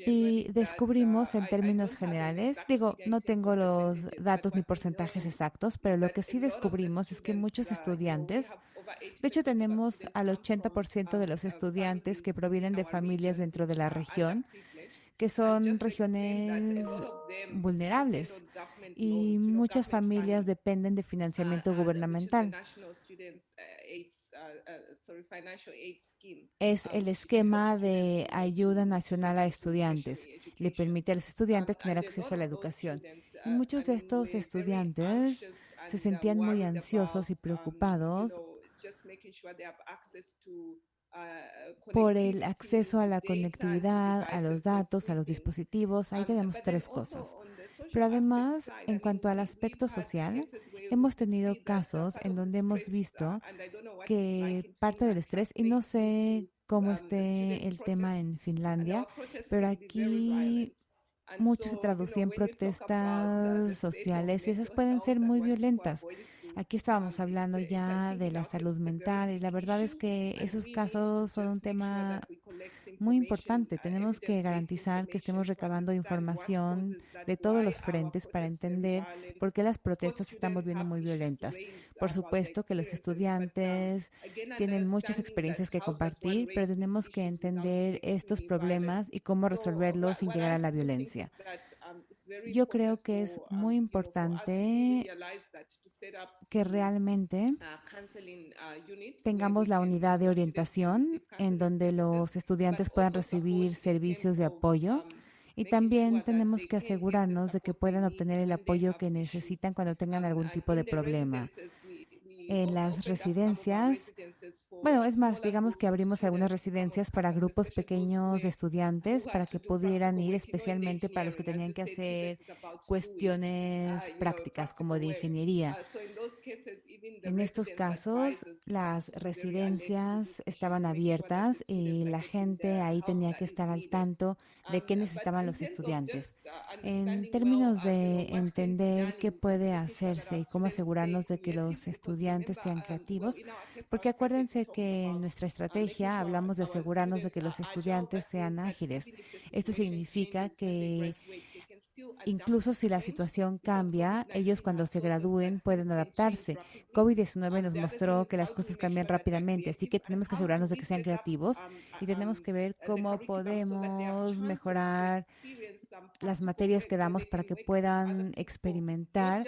y descubrimos en términos generales, no tengo los datos ni porcentajes exactos, pero lo que sí descubrimos es que muchos estudiantes, de hecho tenemos al 80% de los estudiantes que provienen de familias dentro de la región, que son regiones vulnerables y muchas familias dependen de financiamiento gubernamental. es el esquema de ayuda nacional a estudiantes. Le permite a los estudiantes tener acceso a la educación. Y muchos de estos estudiantes se sentían muy ansiosos y preocupados por el acceso a la conectividad, a los datos, a los dispositivos. Ahí tenemos tres cosas. Pero además, en cuanto al aspecto social, hemos tenido casos en donde hemos visto que parte del estrés, y no sé cómo esté el tema en Finlandia, pero aquí mucho se traducía en protestas sociales y esas pueden ser muy violentas. Aquí estábamos hablando ya de la salud mental y la verdad es que esos casos son un tema muy importante. Tenemos que garantizar que estemos recabando información de todos los frentes para entender por qué las protestas se están volviendo muy violentas. Por supuesto que los estudiantes tienen muchas experiencias que compartir, pero tenemos que entender estos problemas y cómo resolverlos sin llegar a la violencia. Yo creo que es muy importante que realmente tengamos la unidad de orientación en donde los estudiantes puedan recibir servicios de apoyo y también tenemos que asegurarnos de que puedan obtener el apoyo que necesitan cuando tengan algún tipo de problema. En las residencias, bueno, es más, digamos que abrimos algunas residencias para grupos pequeños de estudiantes para que pudieran ir, especialmente para los que tenían que hacer cuestiones prácticas como de ingeniería. En estos casos, las residencias estaban abiertas y la gente ahí tenía que estar al tanto de qué necesitaban los estudiantes. En términos de entender qué puede hacerse y cómo asegurarnos de que los estudiantes sean creativos, porque acuérdense que en nuestra estrategia hablamos de asegurarnos de que los estudiantes sean ágiles. Esto significa que incluso si la situación cambia, ellos cuando se gradúen pueden adaptarse. COVID-19 nos mostró que las cosas cambian rápidamente, así que tenemos que asegurarnos de que sean creativos y tenemos que ver cómo podemos mejorar las materias que damos para que puedan experimentar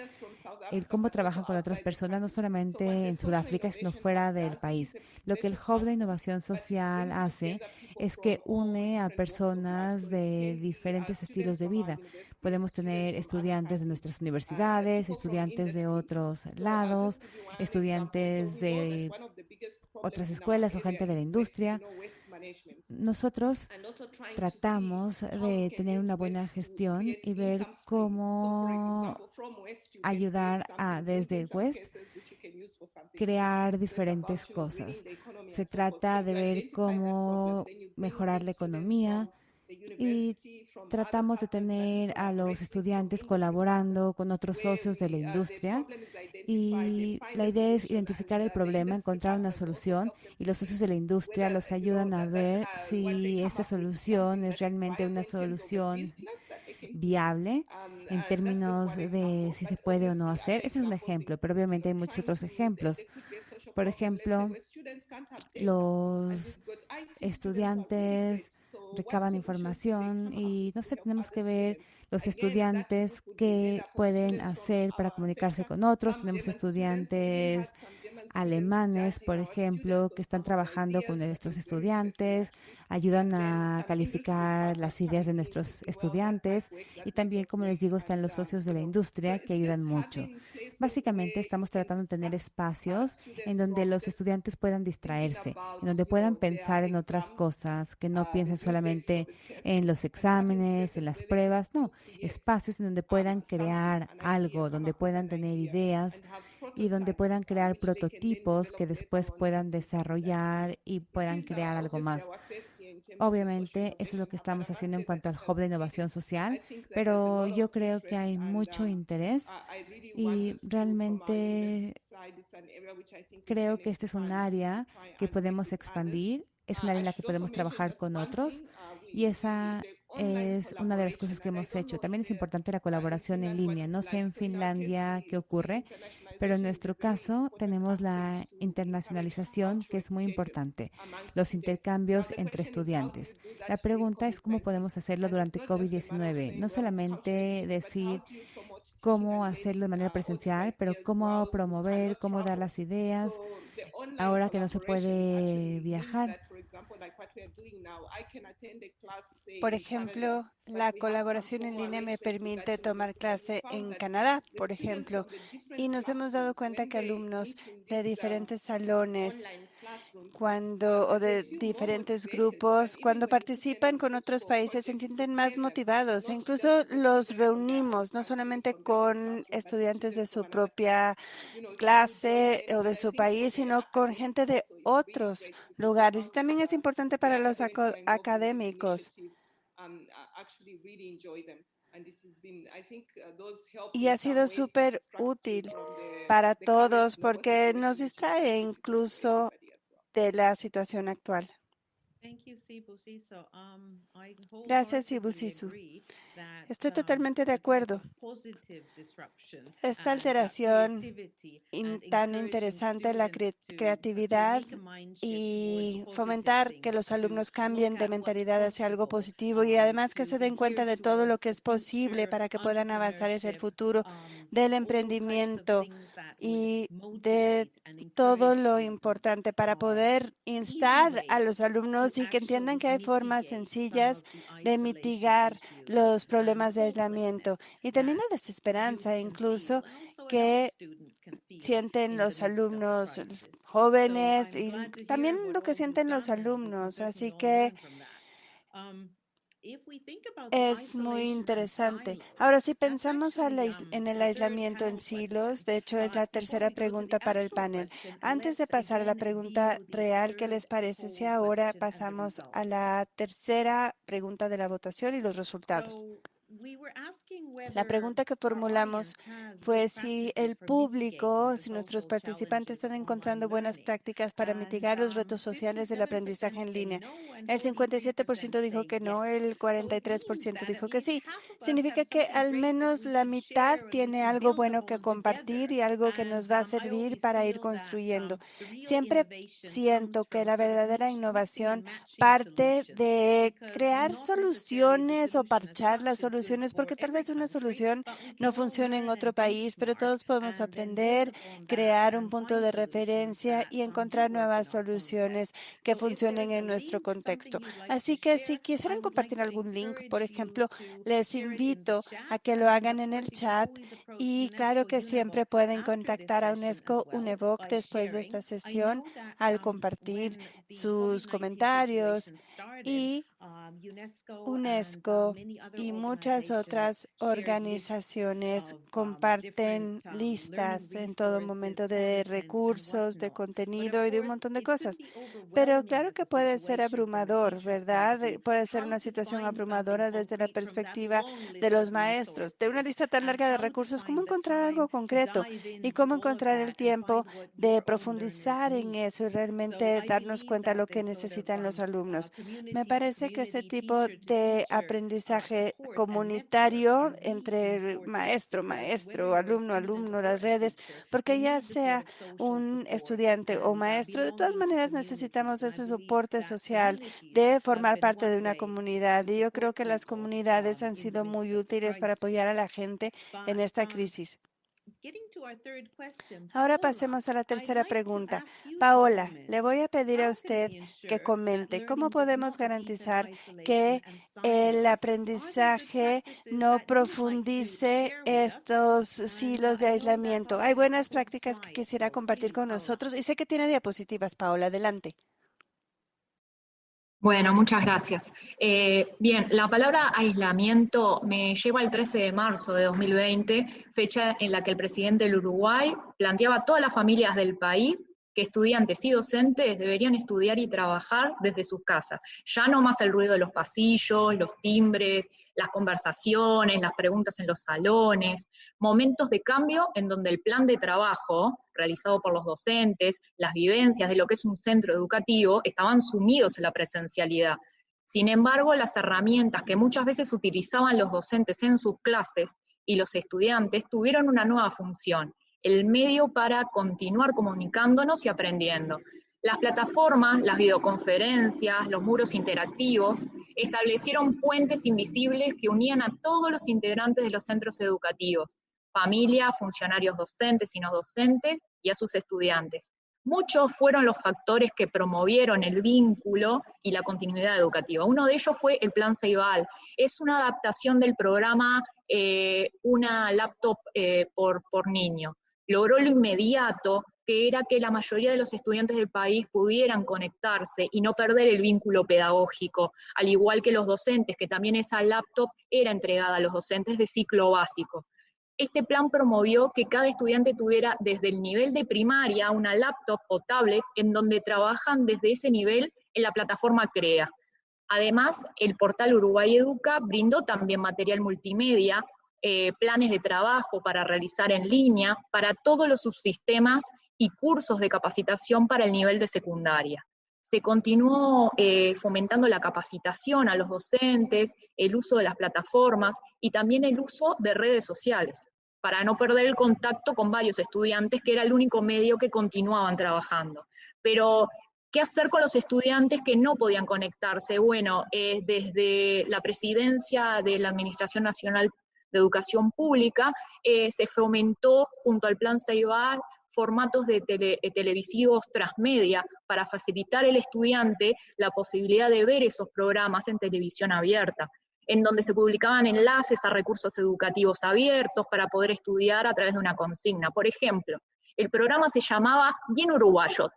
el cómo trabajan con otras personas, no solamente en Sudáfrica, sino fuera del país. Lo que el Hub de Innovación Social hace es que une a personas de diferentes estilos de vida. Podemos tener estudiantes de nuestras universidades, estudiantes de otros lados, estudiantes de otras escuelas o gente de la industria. Nosotros tratamos de tener una buena gestión y ver cómo ayudar a, desde el West, crear diferentes cosas. Se trata de ver cómo mejorar la economía y tratamos de tener a los estudiantes colaborando con otros socios de la industria y la idea es identificar el problema, encontrar una solución y los socios de la industria los ayudan a ver si esta solución es realmente una solución viable en términos de si se puede o no hacer. Ese es un ejemplo, pero obviamente hay muchos otros ejemplos. Por ejemplo, los estudiantes recaban información y no sé, tenemos que ver los estudiantes qué pueden hacer para comunicarse con otros. Tenemos estudiantes alemanes, por ejemplo, que están trabajando con nuestros estudiantes, ayudan a calificar las ideas de nuestros estudiantes y también, como les digo, están los socios de la industria que ayudan mucho. Básicamente estamos tratando de tener espacios en donde los estudiantes puedan distraerse, en donde puedan pensar en otras cosas, que no piensen solamente en los exámenes, en las pruebas, no, espacios en donde puedan crear algo, donde puedan tener ideas y donde puedan crear prototipos que después puedan desarrollar y puedan crear algo más. Obviamente, eso es lo que estamos haciendo en cuanto al Hub de Innovación Social, pero yo creo que hay mucho interés y realmente creo que este es un área que podemos expandir, es un área en la que podemos trabajar con otros y esa es una de las cosas que hemos hecho. También es importante la colaboración en línea. No sé en Finlandia qué ocurre, pero en nuestro caso tenemos la internacionalización que es muy importante, los intercambios entre estudiantes. La pregunta es cómo podemos hacerlo durante COVID-19. No solamente decir cómo hacerlo de manera presencial, pero cómo promover, cómo dar las ideas, ahora que no se puede viajar. Por ejemplo, la colaboración en línea me permite tomar clase en Canadá, por ejemplo, y nos hemos dado cuenta que alumnos de diferentes salones o de diferentes grupos, cuando participan con otros países, se sienten más motivados. E incluso los reunimos, no solamente con estudiantes de su propia clase o de su país, sino con gente de otros lugares. Y también es importante para los académicos. Y ha sido súper útil para todos porque nos distrae incluso de la situación actual. Gracias, Sibusiso. Estoy totalmente de acuerdo. Esta alteración tan interesante, la creatividad y fomentar que los alumnos cambien de mentalidad hacia algo positivo y además que se den cuenta de todo lo que es posible para que puedan avanzar hacia el futuro del emprendimiento y de todo lo importante para poder instar a los alumnos y que entiendan que hay formas sencillas de mitigar los problemas de aislamiento y también la desesperanza incluso que sienten los alumnos jóvenes y también lo que sienten los alumnos. Así que es muy interesante. Ahora, si pensamos en el aislamiento en silos, de hecho es la tercera pregunta para el panel. Antes de pasar a la pregunta real, ¿qué les parece si ahora pasamos a la tercera pregunta de la votación y los resultados? La pregunta que formulamos fue si el público, si nuestros participantes están encontrando buenas prácticas para mitigar los retos sociales del aprendizaje en línea. El 57% dijo que no, el 43% dijo que sí. Significa que al menos la mitad tiene algo bueno que compartir y algo que nos va a servir para ir construyendo. Siempre siento que la verdadera innovación parte de crear soluciones o parchar las soluciones, porque tal vez una solución no funcione en otro país, pero todos podemos aprender, crear un punto de referencia y encontrar nuevas soluciones que funcionen en nuestro contexto. Así que si quisieran compartir algún link, por ejemplo, les invito a que lo hagan en el chat y claro que siempre pueden contactar a UNESCO UNEVOC después de esta sesión al compartir sus comentarios y UNESCO y muchas otras organizaciones comparten listas en todo momento de recursos, de contenido y de un montón de cosas. Pero claro que puede ser abrumador, ¿verdad? Puede ser una situación abrumadora desde la perspectiva de los maestros. De una lista tan larga de recursos, ¿cómo encontrar algo concreto? Y cómo encontrar el tiempo de profundizar en eso y realmente darnos cuenta de lo que necesitan los alumnos. Me parece que este tipo de aprendizaje comunitario entre maestro, alumno, las redes, porque ya sea un estudiante o maestro, de todas maneras necesitamos ese soporte social de formar parte de una comunidad. Y yo creo que las comunidades han sido muy útiles para apoyar a la gente en esta crisis. Ahora pasemos a la tercera pregunta. Paola, le voy a pedir a usted que comente cómo podemos garantizar que el aprendizaje no profundice estos silos de aislamiento. Hay buenas prácticas que quisiera compartir con nosotros y sé que tiene diapositivas, Paola. Adelante. Bueno, muchas gracias. Bien, la palabra aislamiento me lleva al 13 de marzo de 2020, fecha en la que el presidente del Uruguay planteaba a todas las familias del país que estudiantes y docentes deberían estudiar y trabajar desde sus casas. Ya no más el ruido de los pasillos, los timbres, las conversaciones, las preguntas en los salones, momentos de cambio en donde el plan de trabajo realizado por los docentes, las vivencias de lo que es un centro educativo, estaban sumidos en la presencialidad. Sin embargo, las herramientas que muchas veces utilizaban los docentes en sus clases y los estudiantes tuvieron una nueva función, el medio para continuar comunicándonos y aprendiendo. Las plataformas, las videoconferencias, los muros interactivos establecieron puentes invisibles que unían a todos los integrantes de los centros educativos, familia, funcionarios docentes y no docentes, y a sus estudiantes. Muchos fueron los factores que promovieron el vínculo y la continuidad educativa. Uno de ellos fue el Plan Ceibal. Es una adaptación del programa Una laptop por niño. Logró lo inmediato, que era que la mayoría de los estudiantes del país pudieran conectarse y no perder el vínculo pedagógico, al igual que los docentes, que también esa laptop era entregada a los docentes de ciclo básico. Este plan promovió que cada estudiante tuviera desde el nivel de primaria una laptop o tablet en donde trabajan desde ese nivel en la plataforma CREA. Además, el portal Uruguay Educa brindó también material multimedia, planes de trabajo para realizar en línea, para todos los subsistemas y cursos de capacitación para el nivel de secundaria. Se continuó fomentando la capacitación a los docentes, el uso de las plataformas y también el uso de redes sociales, para no perder el contacto con varios estudiantes, que era el único medio que continuaban trabajando. Pero, ¿qué hacer con los estudiantes que no podían conectarse? Bueno, desde la presidencia de la Administración Nacional de Educación Pública, se fomentó junto al Plan Ceibal formatos de televisivos transmedia para facilitar al estudiante la posibilidad de ver esos programas en televisión abierta, en donde se publicaban enlaces a recursos educativos abiertos para poder estudiar a través de una consigna. Por ejemplo, el programa se llamaba Bien Uruguayo,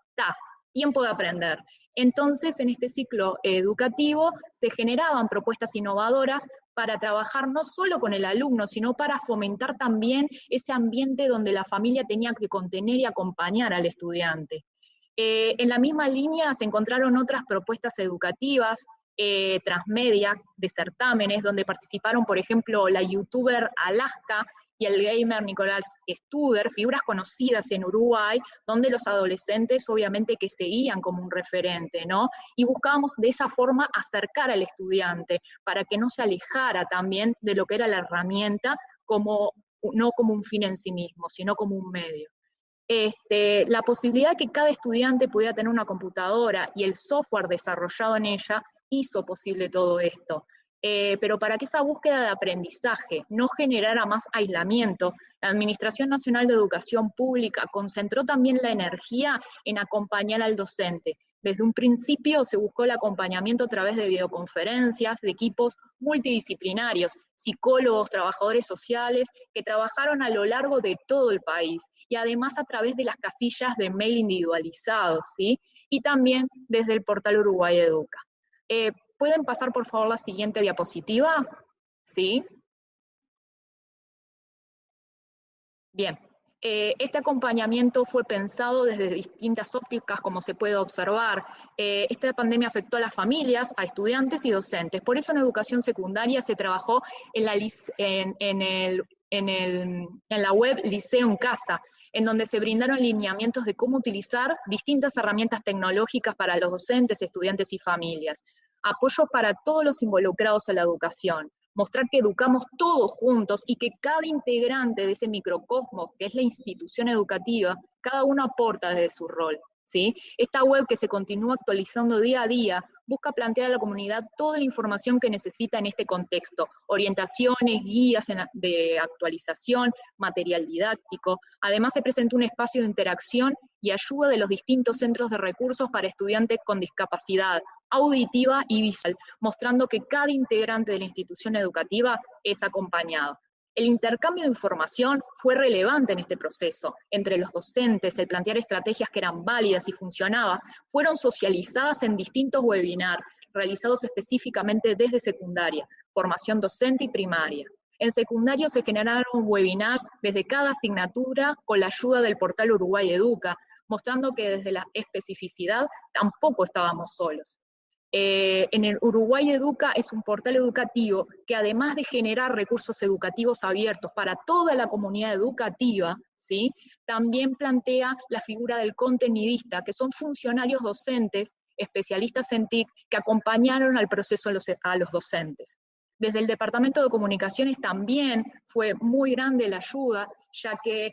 Tiempo de Aprender. Entonces, en este ciclo educativo se generaban propuestas innovadoras para trabajar no solo con el alumno, sino para fomentar también ese ambiente donde la familia tenía que contener y acompañar al estudiante. En la misma línea se encontraron otras propuestas educativas, transmedia, de certámenes, donde participaron, por ejemplo, la youtuber Alaska y el gamer Nicolás Studer, figuras conocidas en Uruguay, donde los adolescentes obviamente que seguían como un referente, ¿no? Y buscábamos de esa forma acercar al estudiante, para que no se alejara también de lo que era la herramienta, no como un fin en sí mismo, sino como un medio. La posibilidad de que cada estudiante pudiera tener una computadora y el software desarrollado en ella hizo posible todo esto. Pero para que esa búsqueda de aprendizaje no generara más aislamiento, la Administración Nacional de Educación Pública concentró también la energía en acompañar al docente. Desde un principio se buscó el acompañamiento a través de videoconferencias, de equipos multidisciplinarios, psicólogos, trabajadores sociales, que trabajaron a lo largo de todo el país, y además a través de las casillas de mail individualizados, ¿sí? Y también desde el portal Uruguay Educa. ¿Pueden pasar, por favor, la siguiente diapositiva? ¿Sí? Bien. Este acompañamiento fue pensado desde distintas ópticas, como se puede observar. Esta pandemia afectó a las familias, a estudiantes y docentes. Por eso en educación secundaria se trabajó en la web Liceo en Casa, en donde se brindaron lineamientos de cómo utilizar distintas herramientas tecnológicas para los docentes, estudiantes y familias. Apoyo para todos los involucrados en la educación, mostrar que educamos todos juntos y que cada integrante de ese microcosmos, que es la institución educativa, cada uno aporta desde su rol, ¿sí? Esta web, que se continúa actualizando día a día, busca plantear a la comunidad toda la información que necesita en este contexto: orientaciones, guías de actualización, material didáctico. Además se presentó un espacio de interacción y ayuda de los distintos centros de recursos para estudiantes con discapacidad auditiva y visual, mostrando que cada integrante de la institución educativa es acompañado. El intercambio de información fue relevante en este proceso. Entre los docentes, el plantear estrategias que eran válidas y funcionaban, fueron socializadas en distintos webinars, realizados específicamente desde secundaria, formación docente y primaria. En secundario se generaron webinars desde cada asignatura con la ayuda del portal Uruguay Educa, mostrando que desde la especificidad tampoco estábamos solos. En el Uruguay Educa es un portal educativo que, además de generar recursos educativos abiertos para toda la comunidad educativa, ¿sí?, también plantea la figura del contenidista, que son funcionarios docentes, especialistas en TIC, que acompañaron al proceso a los docentes. Desde el Departamento de Comunicaciones también fue muy grande la ayuda, ya que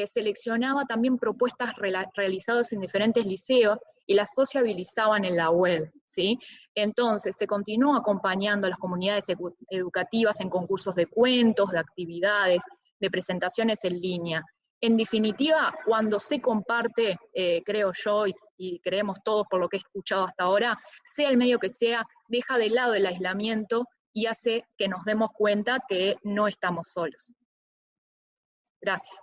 seleccionaba también propuestas realizadas en diferentes liceos y las sociabilizaban en la web, ¿sí? Entonces se continuó acompañando a las comunidades educativas en concursos de cuentos, de actividades, de presentaciones en línea. En definitiva, cuando se comparte, creo yo y creemos todos por lo que he escuchado hasta ahora, sea el medio que sea, deja de lado el aislamiento y hace que nos demos cuenta que no estamos solos. Gracias.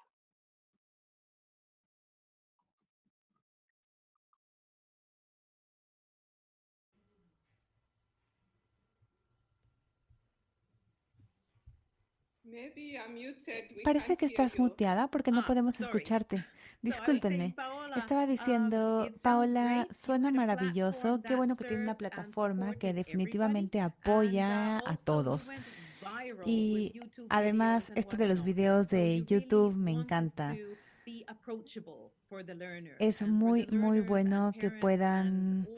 Parece que estás muteada porque no podemos escucharte. Discúlpenme. Estaba diciendo, Paola, suena maravilloso. Qué bueno que tiene una plataforma que definitivamente apoya a todos. Y además, esto de los videos de YouTube me encanta. Es muy, muy bueno que puedan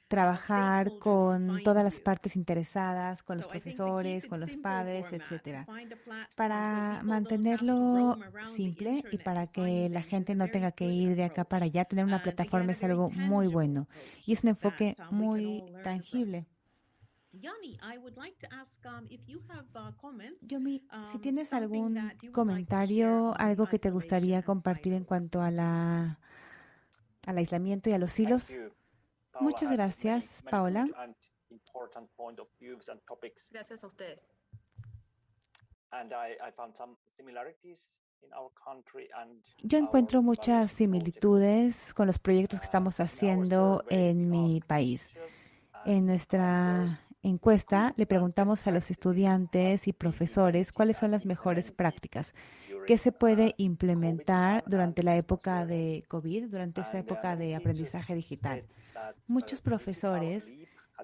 trabajar con todas las partes interesadas, con los profesores, con los padres, etcétera, para mantenerlo simple y para que la gente no tenga que ir de acá para allá. Tener una plataforma es algo muy bueno y es un enfoque muy tangible. Yomi, si tienes algún comentario, algo que te gustaría compartir en cuanto a al aislamiento y a los hilos. Muchas gracias, Paola. Gracias a ustedes. Yo encuentro muchas similitudes con los proyectos que estamos haciendo en mi país. En nuestra encuesta le preguntamos a los estudiantes y profesores cuáles son las mejores prácticas, qué se puede implementar durante la época de COVID, durante esta época de aprendizaje digital. Muchos profesores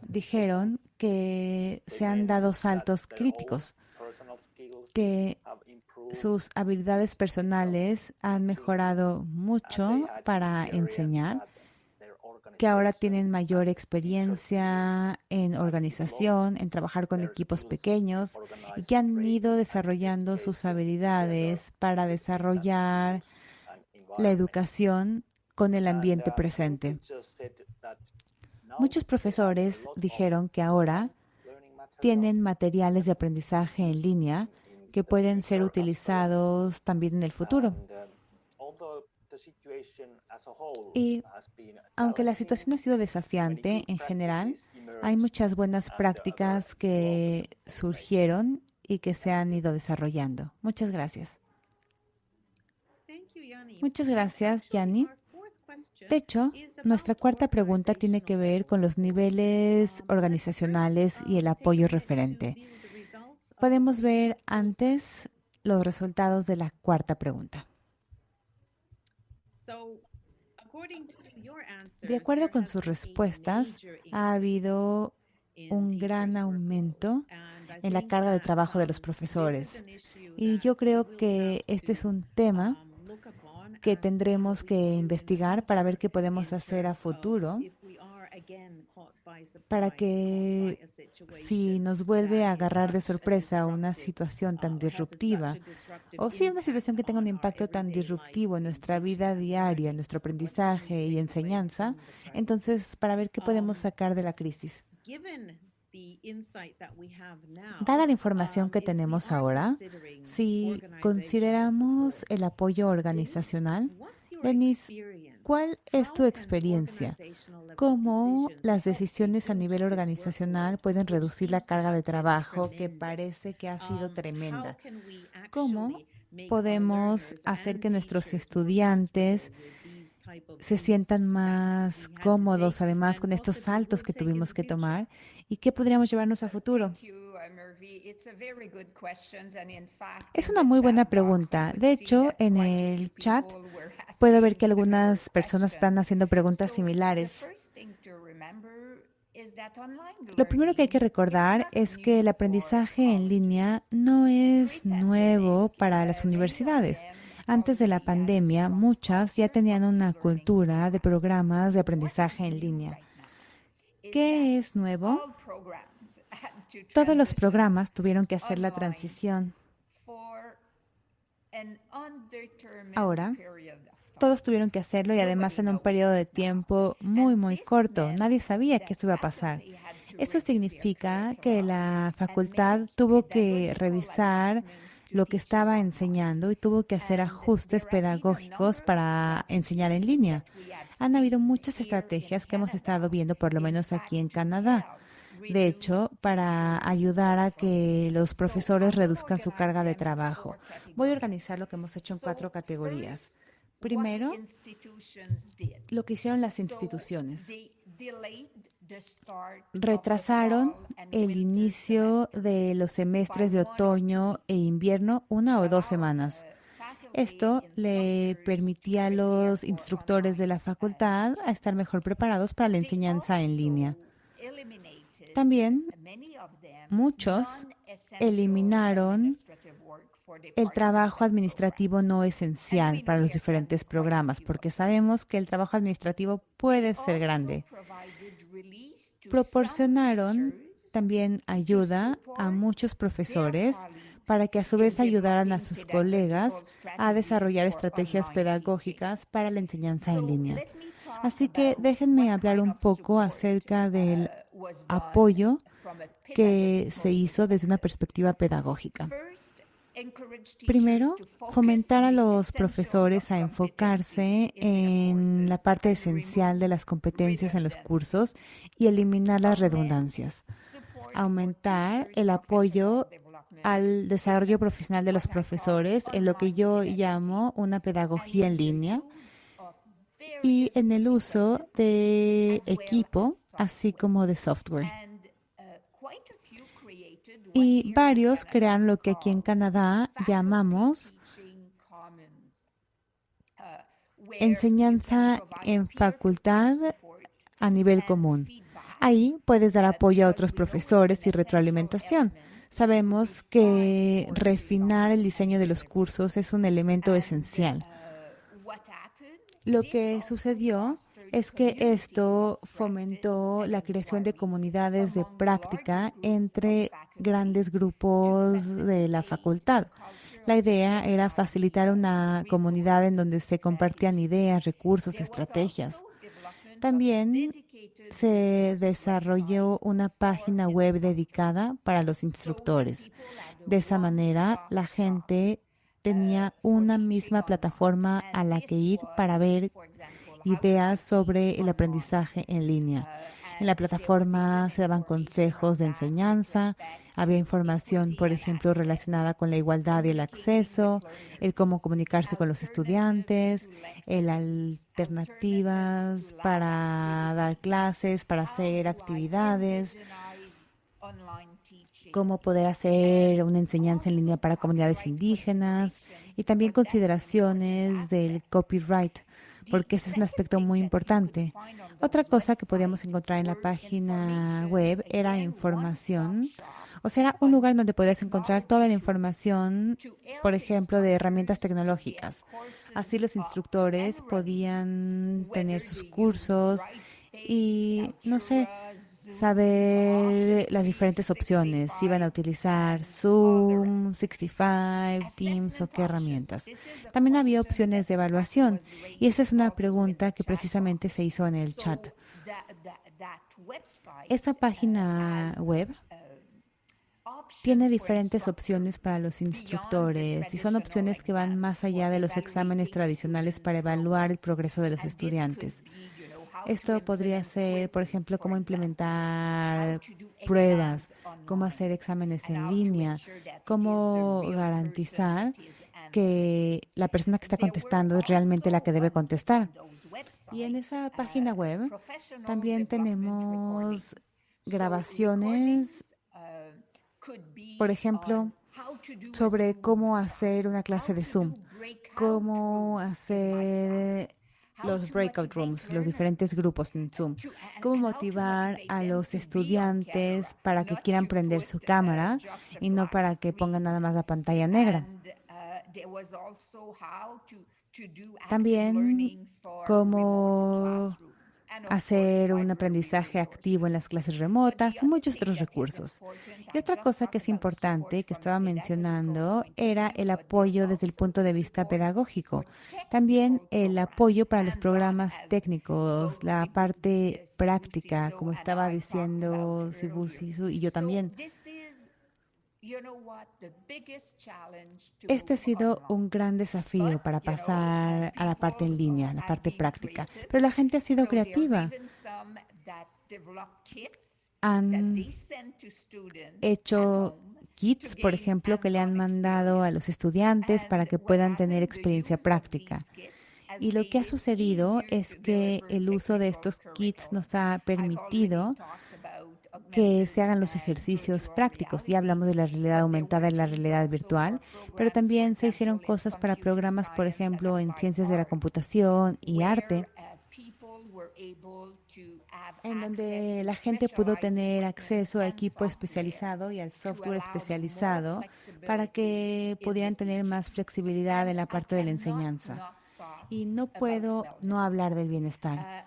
dijeron que se han dado saltos críticos, que sus habilidades personales han mejorado mucho para enseñar, que ahora tienen mayor experiencia en organización, en trabajar con equipos pequeños y que han ido desarrollando sus habilidades para desarrollar la educación con el ambiente presente. Muchos profesores dijeron que ahora tienen materiales de aprendizaje en línea que pueden ser utilizados también en el futuro. Y aunque la situación ha sido desafiante en general, hay muchas buenas prácticas que surgieron y que se han ido desarrollando. Muchas gracias. Muchas gracias, Yanni. De hecho, nuestra cuarta pregunta tiene que ver con los niveles organizacionales y el apoyo referente. Podemos ver antes los resultados de la cuarta pregunta. De acuerdo con sus respuestas, ha habido un gran aumento en la carga de trabajo de los profesores. Y yo creo que este es un tema que tendremos que investigar para ver qué podemos hacer a futuro, para que si nos vuelve a agarrar de sorpresa una situación tan disruptiva, o si una situación que tenga un impacto tan disruptivo en nuestra vida diaria, en nuestro aprendizaje y enseñanza, entonces para ver qué podemos sacar de la crisis. Dada la información que tenemos ahora, si consideramos el apoyo organizacional, Denise, ¿cuál es tu experiencia? ¿Cómo las decisiones a nivel organizacional pueden reducir la carga de trabajo que parece que ha sido tremenda? ¿Cómo podemos hacer que nuestros estudiantes se sientan más cómodos, además con estos saltos que tuvimos que tomar? ¿Y qué podríamos llevarnos a futuro? Es una muy buena pregunta. De hecho, en el chat puedo ver que algunas personas están haciendo preguntas similares. Lo primero que hay que recordar es que el aprendizaje en línea no es nuevo para las universidades. Antes de la pandemia, muchas ya tenían una cultura de programas de aprendizaje en línea. ¿Qué es nuevo? Todos los programas tuvieron que hacer la transición. Ahora, todos tuvieron que hacerlo y además en un periodo de tiempo muy, muy corto. Nadie sabía que esto iba a pasar. Esto significa que la facultad tuvo que revisar lo que estaba enseñando y tuvo que hacer ajustes pedagógicos para enseñar en línea. Han habido muchas estrategias que hemos estado viendo, por lo menos aquí en Canadá. De hecho, para ayudar a que los profesores reduzcan su carga de trabajo. Voy a organizar lo que hemos hecho en 4 categorías. Primero, lo que hicieron las instituciones. Retrasaron el inicio de los semestres de otoño e invierno 1 o 2 semanas. Esto le permitía a los instructores de la facultad a estar mejor preparados para la enseñanza en línea. También muchos eliminaron el trabajo administrativo no esencial para los diferentes programas, porque sabemos que el trabajo administrativo puede ser grande. Proporcionaron también ayuda a muchos profesores para que a su vez ayudaran a sus colegas a desarrollar estrategias pedagógicas para la enseñanza en línea. Así que déjenme hablar un poco acerca del apoyo que se hizo desde una perspectiva pedagógica. Primero, fomentar a los profesores a enfocarse en la parte esencial de las competencias en los cursos y eliminar las redundancias. Aumentar el apoyo al desarrollo profesional de los profesores en lo que yo llamo una pedagogía en línea y en el uso de equipo, así como de software. Y varios crearon lo que aquí en Canadá llamamos enseñanza en facultad a nivel común. Ahí puedes dar apoyo a otros profesores y retroalimentación. Sabemos que refinar el diseño de los cursos es un elemento esencial. Lo que sucedió es que esto fomentó la creación de comunidades de práctica entre grandes grupos de la facultad. La idea era facilitar una comunidad en donde se compartían ideas, recursos, estrategias. También se desarrolló una página web dedicada para los instructores. De esa manera, la gente tenía una misma plataforma a la que ir para ver ideas sobre el aprendizaje en línea. En la plataforma se daban consejos de enseñanza, había información, por ejemplo, relacionada con la igualdad y el acceso, el cómo comunicarse con los estudiantes, el alternativas para dar clases, para hacer actividades, cómo poder hacer una enseñanza en línea para comunidades indígenas y también consideraciones del copyright, porque ese es un aspecto muy importante. Otra cosa que podíamos encontrar en la página web era información, o sea, era un lugar donde podías encontrar toda la información, por ejemplo, de herramientas tecnológicas. Así los instructores podían tener sus cursos y, no sé, saber las diferentes opciones, si iban a utilizar Zoom, 65, Teams o qué herramientas. También había opciones de evaluación y esa es una pregunta que precisamente se hizo en el chat. Esta página web tiene diferentes opciones para los instructores y son opciones que van más allá de los exámenes tradicionales para evaluar el progreso de los estudiantes. Esto podría ser, por ejemplo, cómo implementar pruebas, cómo hacer exámenes en línea, cómo garantizar que la persona que está contestando es realmente la que debe contestar. Y en esa página web también tenemos grabaciones, por ejemplo, sobre cómo hacer una clase de Zoom, cómo hacer los breakout rooms, los diferentes grupos en Zoom, cómo motivar a los estudiantes para que quieran prender su cámara y no para que pongan nada más la pantalla negra. También cómo hacer un aprendizaje activo en las clases remotas y muchos otros recursos. Y otra cosa que es importante que estaba mencionando era el apoyo desde el punto de vista pedagógico. También el apoyo para los programas técnicos, la parte práctica, como estaba diciendo Sibu Sisu y yo también. Este ha sido un gran desafío para pasar a la parte en línea, la parte práctica. Pero la gente ha sido creativa. Han hecho kits, por ejemplo, que le han mandado a los estudiantes para que puedan tener experiencia práctica. Y lo que ha sucedido es que el uso de estos kits nos ha permitido que se hagan los ejercicios prácticos. Ya hablamos de la realidad aumentada y la realidad virtual, pero también se hicieron cosas para programas, por ejemplo, en ciencias de la computación y arte, en donde la gente pudo tener acceso a equipo especializado y al software especializado para que pudieran tener más flexibilidad en la parte de la enseñanza. Y no puedo no hablar del bienestar.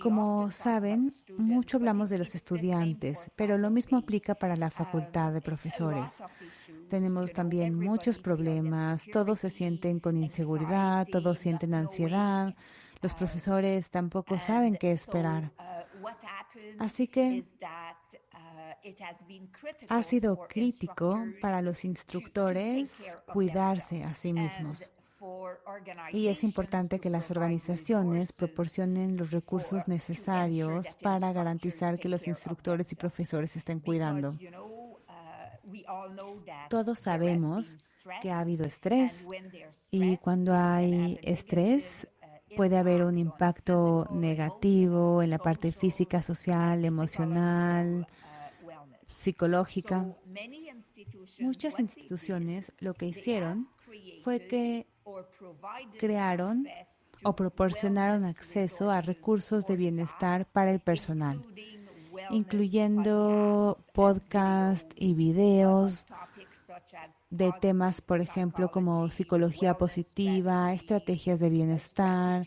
Como saben, mucho hablamos de los estudiantes, pero lo mismo aplica para la facultad de profesores. Tenemos también muchos problemas, todos se sienten con inseguridad, todos sienten ansiedad, los profesores tampoco saben qué esperar. Así que ha sido crítico para los instructores cuidarse a sí mismos. Y es importante que las organizaciones proporcionen los recursos necesarios para garantizar que los instructores y profesores estén cuidando. Todos sabemos que ha habido estrés y cuando hay estrés puede haber un impacto negativo en la parte física, social, emocional, psicológica. Muchas instituciones lo que hicieron fue que crearon o proporcionaron acceso a recursos de bienestar para el personal, incluyendo podcasts y videos de temas, por ejemplo, como psicología positiva, estrategias de bienestar,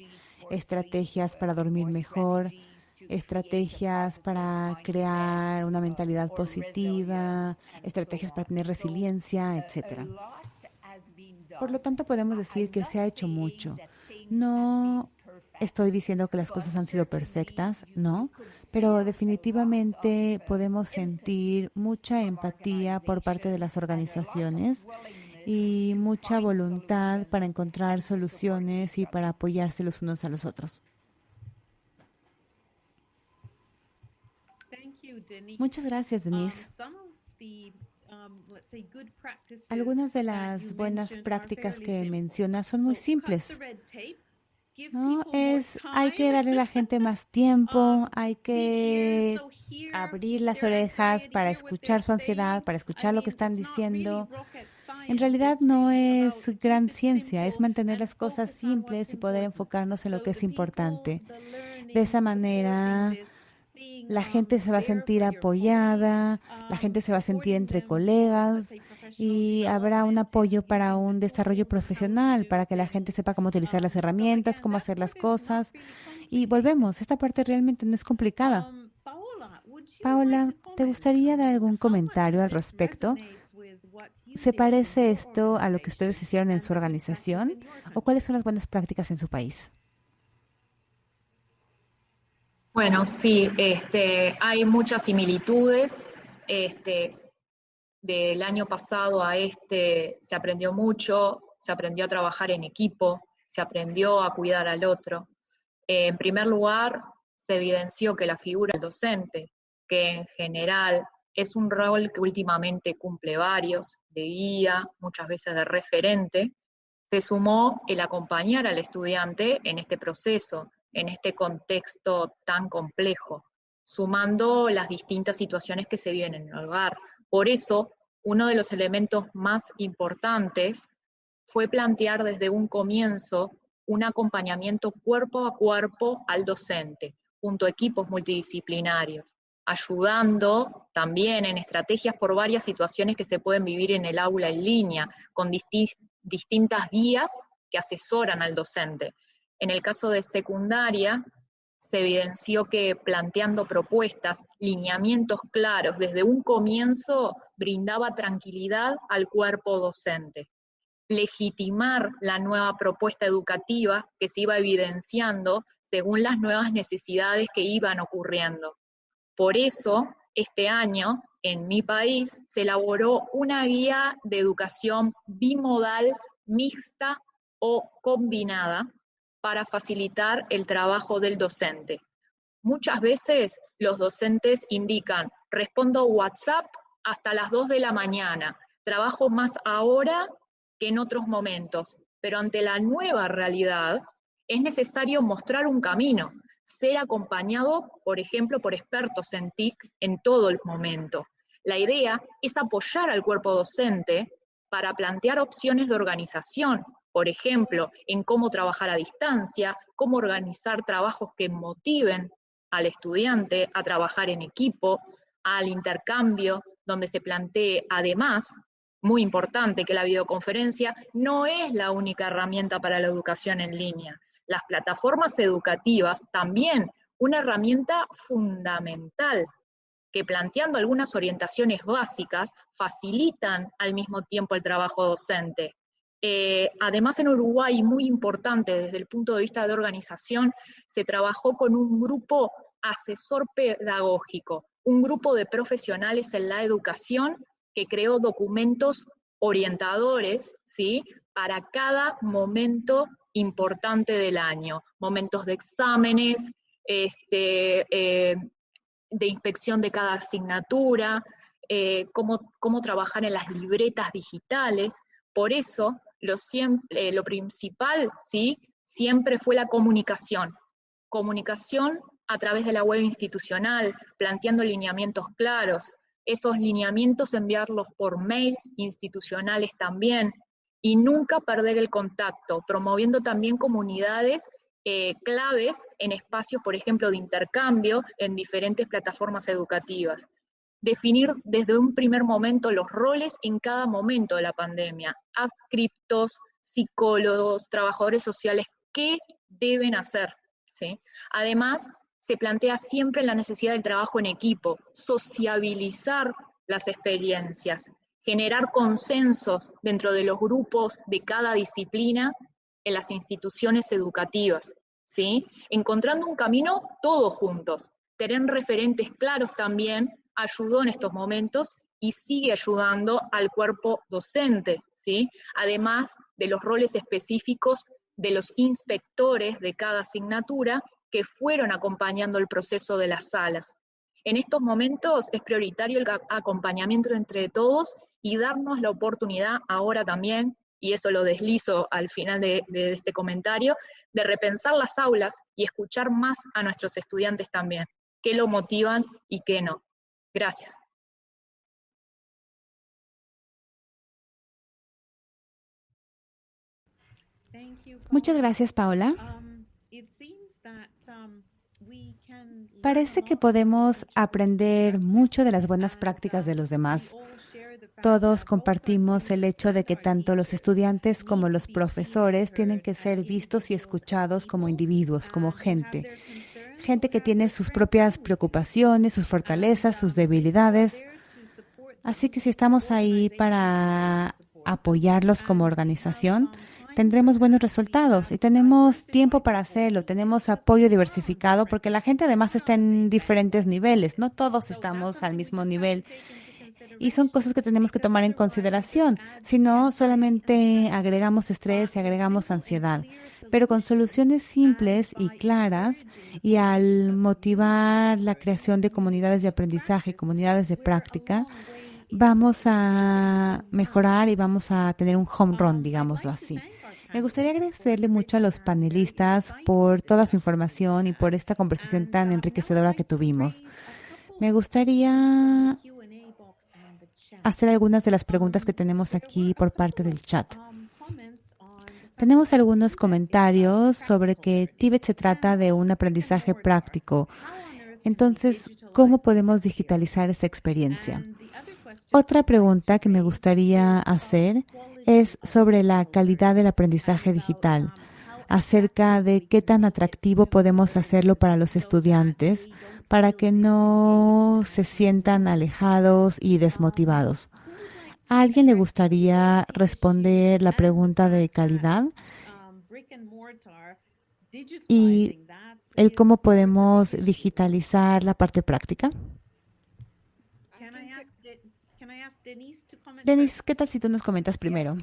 estrategias para dormir mejor, estrategias para crear una mentalidad positiva, estrategias para tener resiliencia, etcétera. Por lo tanto, podemos decir que se ha hecho mucho. No estoy diciendo que las cosas han sido perfectas, no, pero definitivamente podemos sentir mucha empatía por parte de las organizaciones y mucha voluntad para encontrar soluciones y para apoyarse los unos a los otros. Muchas gracias, Denise. Algunas de las buenas prácticas que mencionas son muy simples, ¿no? Hay que darle a la gente más tiempo, hay que abrir las orejas para escuchar su ansiedad, para escuchar lo que están diciendo. En realidad no es gran ciencia, es mantener las cosas simples y poder enfocarnos en lo que es importante. De esa manera, la gente se va a sentir apoyada, la gente se va a sentir entre colegas y habrá un apoyo para un desarrollo profesional, para que la gente sepa cómo utilizar las herramientas, cómo hacer las cosas. Y volvemos, esta parte realmente no es complicada. Paola, ¿te gustaría dar algún comentario al respecto? ¿Se parece esto a lo que ustedes hicieron en su organización o cuáles son las buenas prácticas en su país? Bueno, sí, hay muchas similitudes. Del año pasado a se aprendió mucho, se aprendió a trabajar en equipo, se aprendió a cuidar al otro. En primer lugar, se evidenció que la figura del docente, que en general es un rol que últimamente cumple varios, de guía, muchas veces de referente, se sumó el acompañar al estudiante en este proceso, en este contexto tan complejo, sumando las distintas situaciones que se viven en el hogar. Por eso, uno de los elementos más importantes fue plantear desde un comienzo un acompañamiento cuerpo a cuerpo al docente, junto a equipos multidisciplinarios, ayudando también en estrategias por varias situaciones que se pueden vivir en el aula en línea, con distintas guías que asesoran al docente. En el caso de secundaria, se evidenció que planteando propuestas, lineamientos claros desde un comienzo, brindaba tranquilidad al cuerpo docente. Legitimar la nueva propuesta educativa que se iba evidenciando según las nuevas necesidades que iban ocurriendo. Por eso, este año, en mi país, se elaboró una guía de educación bimodal, mixta o combinada para facilitar el trabajo del docente. Muchas veces los docentes indican, respondo WhatsApp hasta las 2 de la mañana, trabajo más ahora que en otros momentos, pero ante la nueva realidad es necesario mostrar un camino, ser acompañado, por ejemplo, por expertos en TIC en todo el momento. La idea es apoyar al cuerpo docente para plantear opciones de organización, por ejemplo, en cómo trabajar a distancia, cómo organizar trabajos que motiven al estudiante a trabajar en equipo, al intercambio, donde se plantee además, muy importante, que la videoconferencia no es la única herramienta para la educación en línea. Las plataformas educativas también una herramienta fundamental que planteando algunas orientaciones básicas facilitan al mismo tiempo el trabajo docente. Además en Uruguay, muy importante desde el punto de vista de organización, se trabajó con un grupo asesor pedagógico, un grupo de profesionales en la educación que creó documentos orientadores, ¿sí?, para cada momento importante del año, momentos de exámenes, de inspección de cada asignatura, cómo trabajar en las libretas digitales. Por eso, lo principal, ¿sí?, siempre fue la comunicación. Comunicación a través de la web institucional, planteando lineamientos claros, esos lineamientos enviarlos por mails institucionales también, y nunca perder el contacto, promoviendo también comunidades claves en espacios, por ejemplo, de intercambio en diferentes plataformas educativas. Definir desde un primer momento los roles en cada momento de la pandemia, adscriptos, psicólogos, trabajadores sociales, ¿qué deben hacer? ¿Sí? Además, se plantea siempre la necesidad del trabajo en equipo, sociabilizar las experiencias, generar consensos dentro de los grupos de cada disciplina en las instituciones educativas, ¿sí? Encontrando un camino todos juntos. Tener referentes claros también ayudó en estos momentos y sigue ayudando al cuerpo docente, ¿sí? Además de los roles específicos de los inspectores de cada asignatura que fueron acompañando el proceso de las salas. En estos momentos es prioritario el acompañamiento entre todos y darnos la oportunidad ahora también, y eso lo deslizo al final de este comentario, de repensar las aulas y escuchar más a nuestros estudiantes también, qué lo motivan y qué no. Gracias. Muchas gracias, Paola. Parece que podemos aprender mucho de las buenas prácticas de los demás. Todos compartimos el hecho de que tanto los estudiantes como los profesores tienen que ser vistos y escuchados como individuos, como gente. Gente que tiene sus propias preocupaciones, sus fortalezas, sus debilidades. Así que si estamos ahí para apoyarlos como organización, tendremos buenos resultados y tenemos tiempo para hacerlo, tenemos apoyo diversificado porque la gente además está en diferentes niveles, no todos estamos al mismo nivel y son cosas que tenemos que tomar en consideración, si no solamente agregamos estrés y agregamos ansiedad, pero con soluciones simples y claras y al motivar la creación de comunidades de aprendizaje, comunidades de práctica, vamos a mejorar y vamos a tener un home run, digámoslo así. Me gustaría agradecerle mucho a los panelistas por toda su información y por esta conversación tan enriquecedora que tuvimos. Me gustaría hacer algunas de las preguntas que tenemos aquí por parte del chat. Tenemos algunos comentarios sobre que Tíbet se trata de un aprendizaje práctico. Entonces, ¿cómo podemos digitalizar esa experiencia? Otra pregunta que me gustaría hacer es sobre la calidad del aprendizaje digital, acerca de qué tan atractivo podemos hacerlo para los estudiantes para que no se sientan alejados y desmotivados. ¿A alguien le gustaría responder la pregunta de calidad? Y el cómo podemos digitalizar la parte práctica. Denise, ¿qué tal si tú nos comentas primero?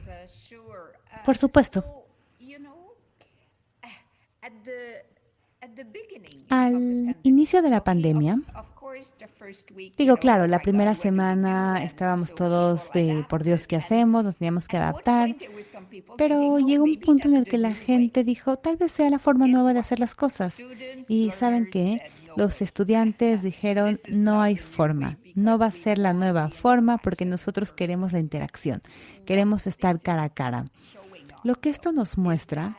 Por supuesto. Al inicio de la pandemia, digo, claro, la primera semana estábamos todos de, por Dios, ¿qué hacemos? Nos teníamos que adaptar, pero llegó un punto en el que la gente dijo, tal vez sea la forma nueva de hacer las cosas. Y ¿saben qué? Los estudiantes dijeron, no hay forma, no va a ser la nueva forma porque nosotros queremos la interacción, queremos estar cara a cara. Lo que esto nos muestra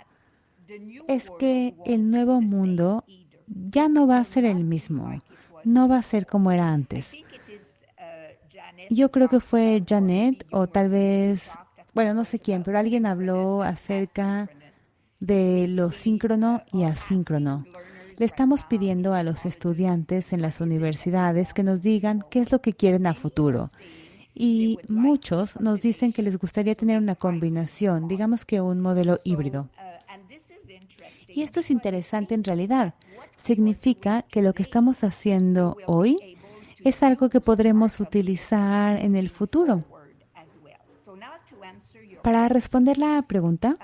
es que el nuevo mundo ya no va a ser el mismo, no va a ser como era antes. Yo creo que fue Janet o tal vez, bueno, no sé quién, pero alguien habló acerca de lo síncrono y asíncrono. Le estamos pidiendo a los estudiantes en las universidades que nos digan qué es lo que quieren a futuro. Y muchos nos dicen que les gustaría tener una combinación, digamos que un modelo híbrido. Y esto es interesante en realidad. Significa que lo que estamos haciendo hoy es algo que podremos utilizar en el futuro. Para responder la pregunta,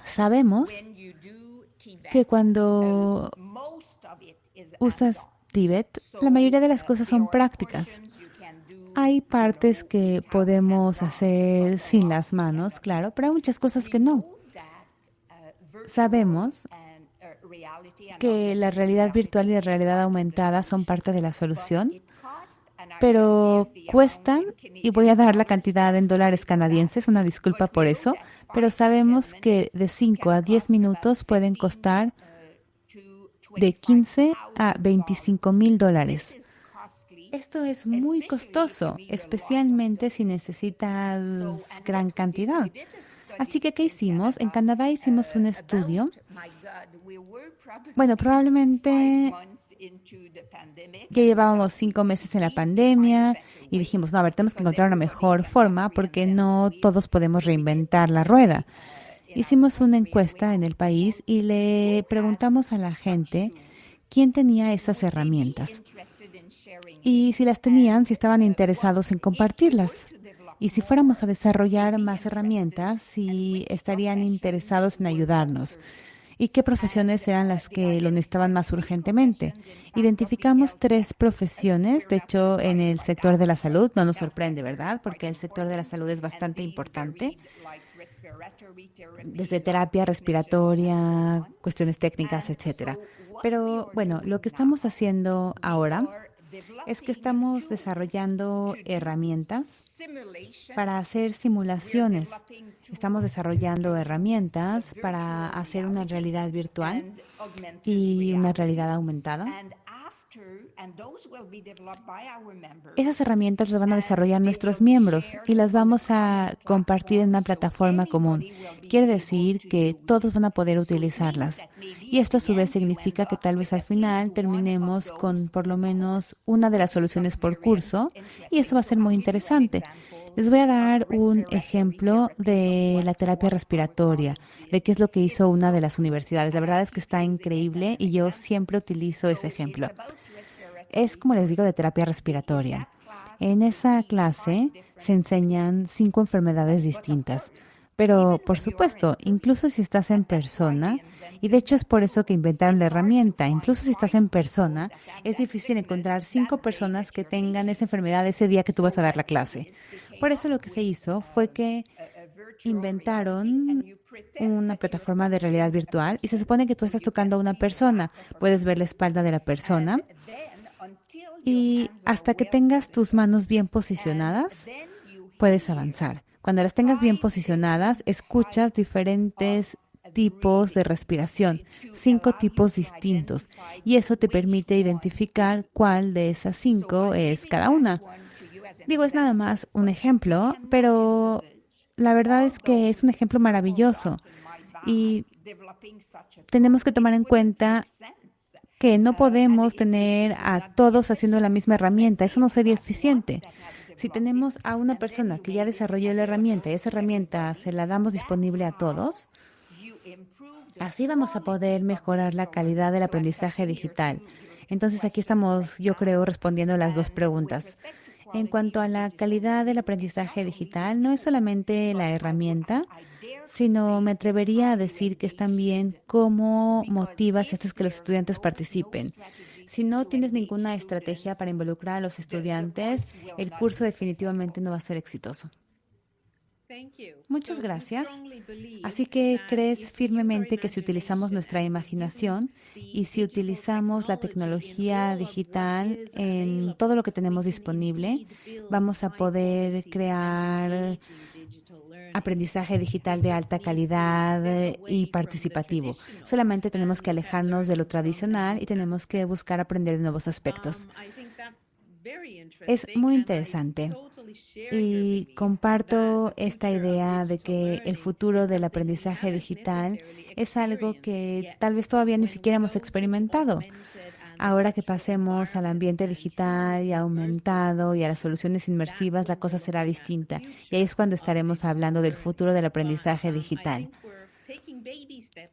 sabemos que cuando usas TVET, la mayoría de las cosas son prácticas. Hay partes que podemos hacer sin las manos, claro, pero hay muchas cosas que no. Sabemos que la realidad virtual y la realidad aumentada son parte de la solución, pero cuestan, y voy a dar la cantidad en dólares canadienses, una disculpa por eso, pero sabemos que de 5 a 10 minutos pueden costar de 15 a 25 mil dólares. Esto es muy costoso, especialmente si necesitas gran cantidad. Así que, ¿qué hicimos? En Canadá hicimos un estudio. Bueno, probablemente ya llevábamos 5 meses en la pandemia y dijimos, no, a ver, tenemos que encontrar una mejor forma porque no todos podemos reinventar la rueda. Hicimos una encuesta en el país y le preguntamos a la gente quién tenía esas herramientas. Y si las tenían, si estaban interesados en compartirlas. Y si fuéramos a desarrollar más herramientas, si estarían interesados en ayudarnos. ¿Y qué profesiones eran las que lo necesitaban más urgentemente? Identificamos 3 profesiones, de hecho, en el sector de la salud. No nos sorprende, ¿verdad? Porque el sector de la salud es bastante importante. Desde terapia respiratoria, cuestiones técnicas, etcétera. Pero bueno, lo que estamos haciendo ahora es que estamos desarrollando herramientas para hacer simulaciones. Estamos desarrollando herramientas para hacer una realidad virtual y una realidad aumentada. Esas herramientas las van a desarrollar nuestros miembros y las vamos a compartir en una plataforma común. Quiere decir que todos van a poder utilizarlas. Y esto a su vez significa que tal vez al final terminemos con por lo menos una de las soluciones por curso y eso va a ser muy interesante. Les voy a dar un ejemplo de la terapia respiratoria, de qué es lo que hizo una de las universidades. La verdad es que está increíble y yo siempre utilizo ese ejemplo. Es, como les digo, de terapia respiratoria. En esa clase se enseñan 5 enfermedades distintas. Pero, por supuesto, incluso si estás en persona, y de hecho es por eso que inventaron la herramienta, incluso si estás en persona, es difícil encontrar 5 personas que tengan esa enfermedad ese día que tú vas a dar la clase. Por eso lo que se hizo fue que inventaron una plataforma de realidad virtual y se supone que tú estás tocando a una persona. Puedes ver la espalda de la persona y hasta que tengas tus manos bien posicionadas, puedes avanzar. Cuando las tengas bien posicionadas, escuchas diferentes tipos de respiración, 5 tipos distintos, y eso te permite identificar cuál de esas 5 es cada una. Digo, es nada más un ejemplo, pero la verdad es que es un ejemplo maravilloso y tenemos que tomar en cuenta que no podemos tener a todos haciendo la misma herramienta. Eso no sería eficiente. Si tenemos a una persona que ya desarrolló la herramienta y esa herramienta se la damos disponible a todos, así vamos a poder mejorar la calidad del aprendizaje digital. Entonces aquí estamos, yo creo, respondiendo las 2 preguntas. En cuanto a la calidad del aprendizaje digital, no es solamente la herramienta, sino me atrevería a decir que es también cómo motivas a que los estudiantes participen. Si no tienes ninguna estrategia para involucrar a los estudiantes, el curso definitivamente no va a ser exitoso. Muchas gracias. Así que crees firmemente que si utilizamos nuestra imaginación y si utilizamos la tecnología digital en todo lo que tenemos disponible, vamos a poder crear aprendizaje digital de alta calidad y participativo. Solamente tenemos que alejarnos de lo tradicional y tenemos que buscar aprender de nuevos aspectos. Es muy interesante y comparto esta idea de que el futuro del aprendizaje digital es algo que tal vez todavía ni siquiera hemos experimentado. Ahora que pasemos al ambiente digital y aumentado y a las soluciones inmersivas, la cosa será distinta. Y ahí es cuando estaremos hablando del futuro del aprendizaje digital.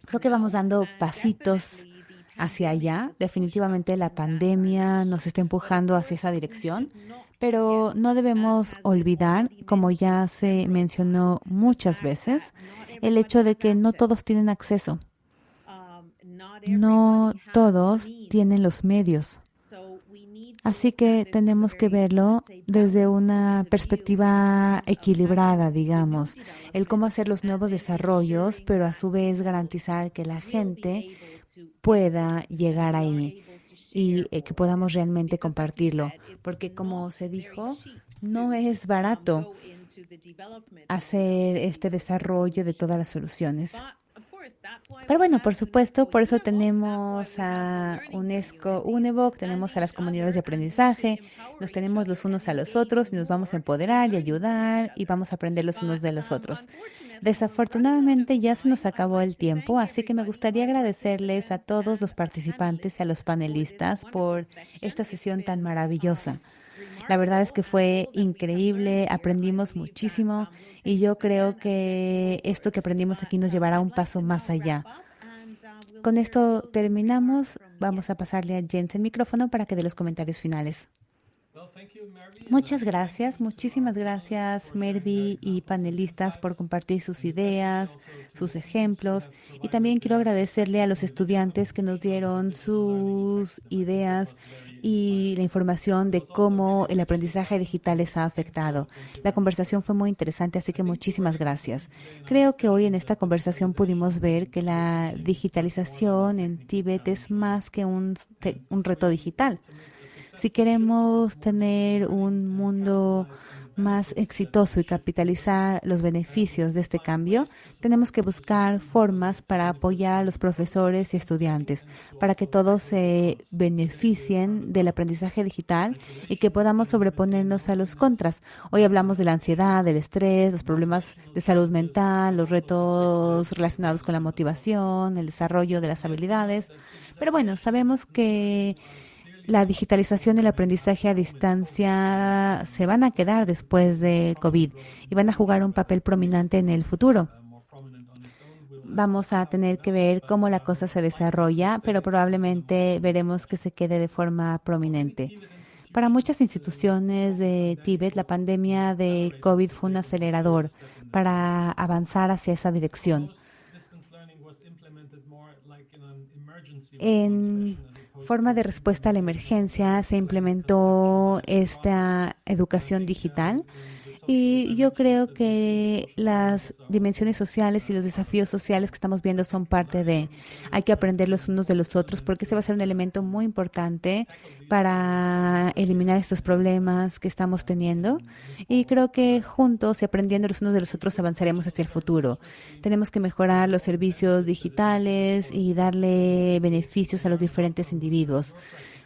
Creo que vamos dando pasitos hacia allá. Definitivamente la pandemia nos está empujando hacia esa dirección, pero no debemos olvidar, como ya se mencionó muchas veces, el hecho de que no todos tienen acceso. No todos tienen los medios. Así que tenemos que verlo desde una perspectiva equilibrada, digamos, el cómo hacer los nuevos desarrollos, pero a su vez garantizar que la gente pueda llegar ahí y que podamos realmente compartirlo. Porque como se dijo, no es barato hacer este desarrollo de todas las soluciones. Pero bueno, por supuesto, por eso tenemos a UNESCO, UNEVOC, tenemos a las comunidades de aprendizaje, nos tenemos los unos a los otros y nos vamos a empoderar y ayudar y vamos a aprender los unos de los otros. Desafortunadamente ya se nos acabó el tiempo, así que me gustaría agradecerles a todos los participantes y a los panelistas por esta sesión tan maravillosa. La verdad es que fue increíble, aprendimos muchísimo y yo creo que esto que aprendimos aquí nos llevará un paso más allá. Con esto terminamos. Vamos a pasarle a Jens el micrófono para que dé los comentarios finales. Muchas gracias, muchísimas gracias Mervi y panelistas por compartir sus ideas, sus ejemplos y también quiero agradecerle a los estudiantes que nos dieron sus ideas y la información de cómo el aprendizaje digital les ha afectado. La conversación fue muy interesante, así que muchísimas gracias. Creo que hoy en esta conversación pudimos ver que la digitalización en Tíbet es más que un reto digital. Si queremos tener un mundo más exitoso y capitalizar los beneficios de este cambio, tenemos que buscar formas para apoyar a los profesores y estudiantes, para que todos se beneficien del aprendizaje digital y que podamos sobreponernos a los contras. Hoy hablamos de la ansiedad, del estrés, los problemas de salud mental, los retos relacionados con la motivación, el desarrollo de las habilidades. Pero bueno, sabemos que la digitalización y el aprendizaje a distancia se van a quedar después de COVID y van a jugar un papel prominente en el futuro. Vamos a tener que ver cómo la cosa se desarrolla, pero probablemente veremos que se quede de forma prominente. Para muchas instituciones de Tíbet, la pandemia de COVID fue un acelerador para avanzar hacia esa dirección. En forma de respuesta a la emergencia se implementó esta educación digital y yo creo que las dimensiones sociales y los desafíos sociales que estamos viendo son parte de. Hay que aprender los unos de los otros porque ese va a ser un elemento muy importante para eliminar estos problemas que estamos teniendo y creo que juntos y aprendiendo los unos de los otros avanzaremos hacia el futuro. Tenemos que mejorar los servicios digitales y darle beneficios a los diferentes individuos.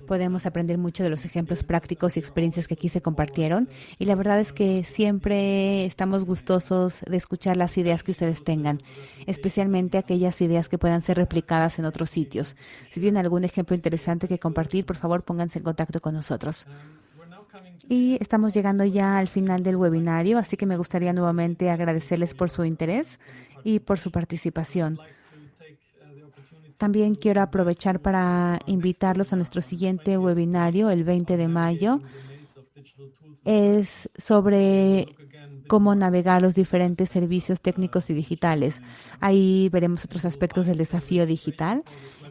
Podemos aprender mucho de los ejemplos prácticos y experiencias que aquí se compartieron y la verdad es que siempre estamos gustosos de escuchar las ideas que ustedes tengan, especialmente aquellas ideas que puedan ser replicadas en otros sitios. Si tienen algún ejemplo interesante que compartir, por favor pónganse en contacto con nosotros. Y estamos llegando ya al final del webinario, así que me gustaría nuevamente agradecerles por su interés y por su participación. También quiero aprovechar para invitarlos a nuestro siguiente webinario el 20 de mayo es sobre cómo navegar los diferentes servicios técnicos y digitales. Ahí veremos otros aspectos del desafío digital.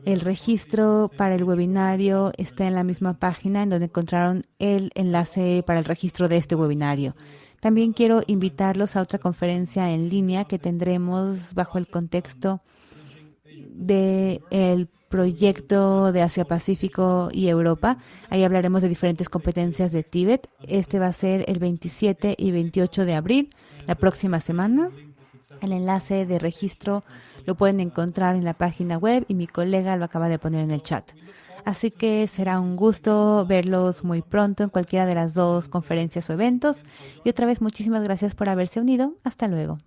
El registro para el webinario está en la misma página en donde encontraron el enlace para el registro de este webinario. También quiero invitarlos a otra conferencia en línea que tendremos bajo el contexto del proyecto de Asia-Pacífico y Europa. Ahí hablaremos de diferentes competencias de Tíbet. Este va a ser el 27 y 28 de abril, la próxima semana. El enlace de registro lo pueden encontrar en la página web y mi colega lo acaba de poner en el chat. Así que será un gusto verlos muy pronto en cualquiera de las dos conferencias o eventos. Y otra vez, muchísimas gracias por haberse unido. Hasta luego.